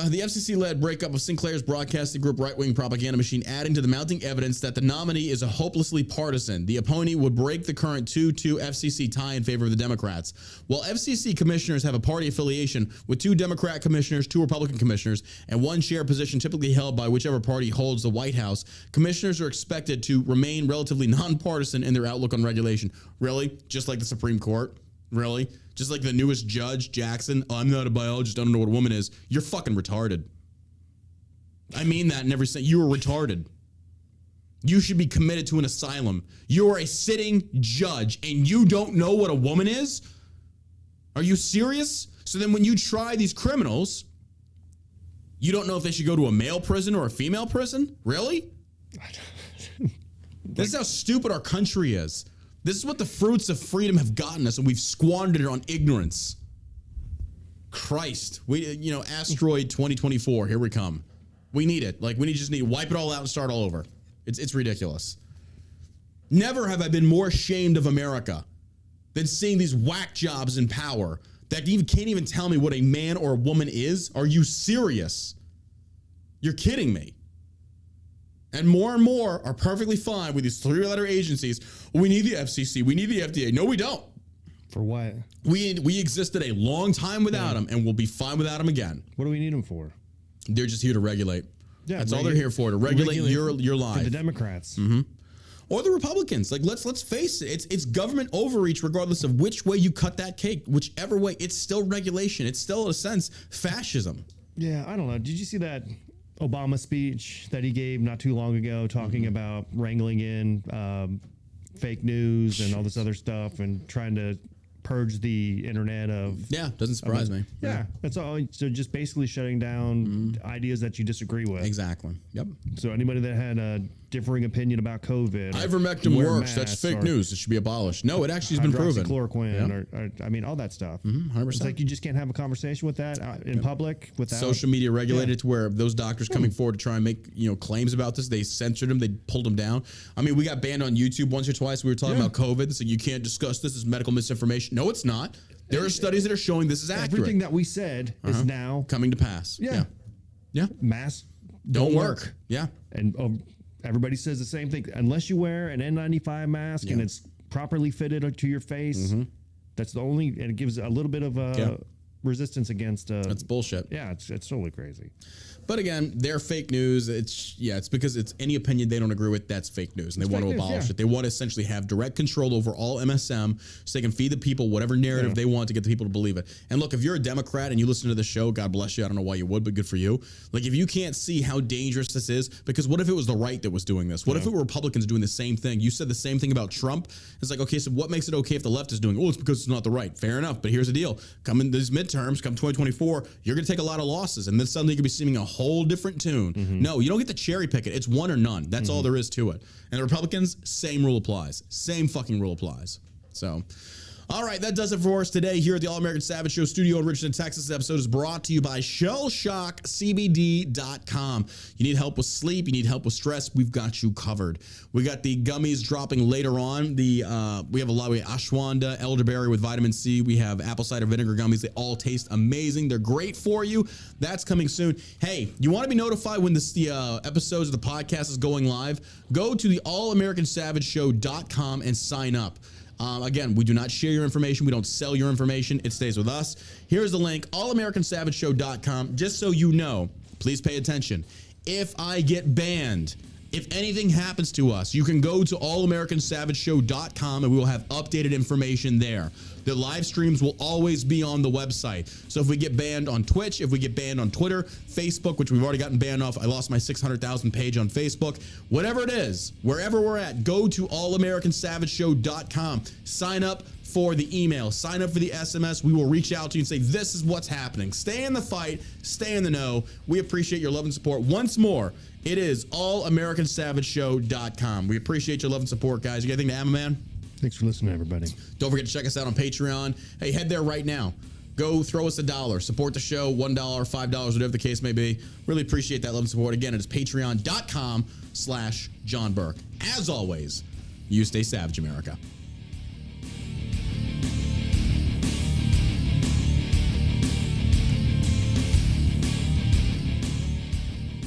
The FCC-led breakup of Sinclair's broadcasting group right-wing propaganda machine, adding to the mounting evidence that the nominee is a hopelessly partisan. The appointee would break the current 2-2 FCC tie in favor of the Democrats. While FCC commissioners have a party affiliation with 2 Democrat commissioners, 2 Republican commissioners, and 1 chair position typically held by whichever party holds the White House, commissioners are expected to remain relatively nonpartisan in their outlook on regulation. Really? Just like the Supreme Court? Really? Just like the newest judge, Jackson, I'm not a biologist, I don't know what a woman is. You're fucking retarded. I mean that in every sense. You are retarded. You should be committed to an asylum. You are a sitting judge and you don't know what a woman is? Are you serious? So then when you try these criminals, you don't know if they should go to a male prison or a female prison? Really? This is how stupid our country is. This is what the fruits of freedom have gotten us, and we've squandered it on ignorance. Christ. Asteroid 2024, here we come. We need it. Like, we just need to wipe it all out and start all over. It's ridiculous. Never have I been more ashamed of America than seeing these whack jobs in power that can't even tell me what a man or a woman is. Are you serious? You're kidding me. And more are perfectly fine with these 3-letter agencies. We need the FCC. We need the FDA. No, we don't. For what? We existed a long time without them, and we'll be fine without them again. What do we need them for? They're just here to regulate. Yeah, that's all they're here for, to regulate your life. The Democrats. Or the Republicans. Like, let's face it. It's government overreach regardless of which way you cut that cake. Whichever way, it's still regulation. It's still, in a sense, fascism. Yeah, I don't know. Did you see that Obama speech that he gave not too long ago talking about wrangling in fake news and all this other stuff and trying to purge the internet of... Yeah, doesn't surprise me. Yeah, that's all. So just basically shutting down ideas that you disagree with. Exactly. Yep. So anybody that had a differing opinion about COVID... Ivermectin works. That's fake news. It should be abolished. No, it actually has been proven. Hydroxychloroquine, or all that stuff. 100%. It's like you just can't have a conversation with that in public without... Social media regulated to where those doctors coming forward to try and make claims about this, they censored them. They pulled them down. I mean, we got banned on YouTube once or twice. We were talking about COVID. So you can't discuss this as medical misinformation. No, it's not. There are studies that are showing this is accurate. Everything that we said is now coming to pass. Yeah. Masks don't work. Yeah. And everybody says the same thing. Unless you wear an N95 mask and it's properly fitted to your face, that's the only, and it gives a little bit of resistance against. That's bullshit. Yeah, it's totally crazy. But again, they're fake news. It's because it's any opinion they don't agree with, that's fake news. And they want to abolish it. They want to essentially have direct control over all MSM so they can feed the people whatever narrative they want to get the people to believe it. And look, if you're a Democrat and you listen to the show, God bless you. I don't know why you would, but good for you. Like, if you can't see how dangerous this is, because what if it was the right that was doing this? What if it were Republicans doing the same thing? You said the same thing about Trump. It's like, okay, so what makes it okay if the left is doing it? Oh, it's because it's not the right. Fair enough. But here's the deal. Come in these midterms, come 2024, you're going to take a lot of losses. And then suddenly you could be seeming a whole different tune. No, you don't get to cherry pick it. It's one or none. That's all there is to it. And the Republicans, same rule applies. Same fucking rule applies. So, all right, that does it for us today here at the All American Savage Show studio in Richardson, Texas. This episode is brought to you by ShellShockCBD.com. You need help with sleep, you need help with stress, we've got you covered. We got the gummies dropping later on. We have a lot. We have ashwagandha, elderberry with vitamin C. We have apple cider vinegar gummies. They all taste amazing. They're great for you. That's coming soon. Hey, you want to be notified when the episodes of the podcast is going live? Go to the allamericansavageshow.com and sign up. Again, we do not share your information. We don't sell your information. It stays with us. Here's the link, allamericansavageshow.com. Just so you know, please pay attention. If I get banned, if anything happens to us, you can go to allamericansavageshow.com and we will have updated information there. The live streams will always be on the website. So if we get banned on Twitch, if we get banned on Twitter, Facebook, which we've already gotten banned off, I lost my 600,000 page on Facebook, whatever it is, wherever we're at, go to allamericansavageshow.com. Sign up for the email, sign up for the SMS. We will reach out to you and say, this is what's happening. Stay in the fight, stay in the know. We appreciate your love and support. Once more, it is allamericansavageshow.com. We appreciate your love and support, guys. You got anything to add, my man? Thanks for listening, everybody. Don't forget to check us out on Patreon. Hey, head there right now. Go throw us $1. Support the show, $1, $5, whatever the case may be. Really appreciate that love and support. Again, it is patreon.com/John Burke. As always, you stay savage, America.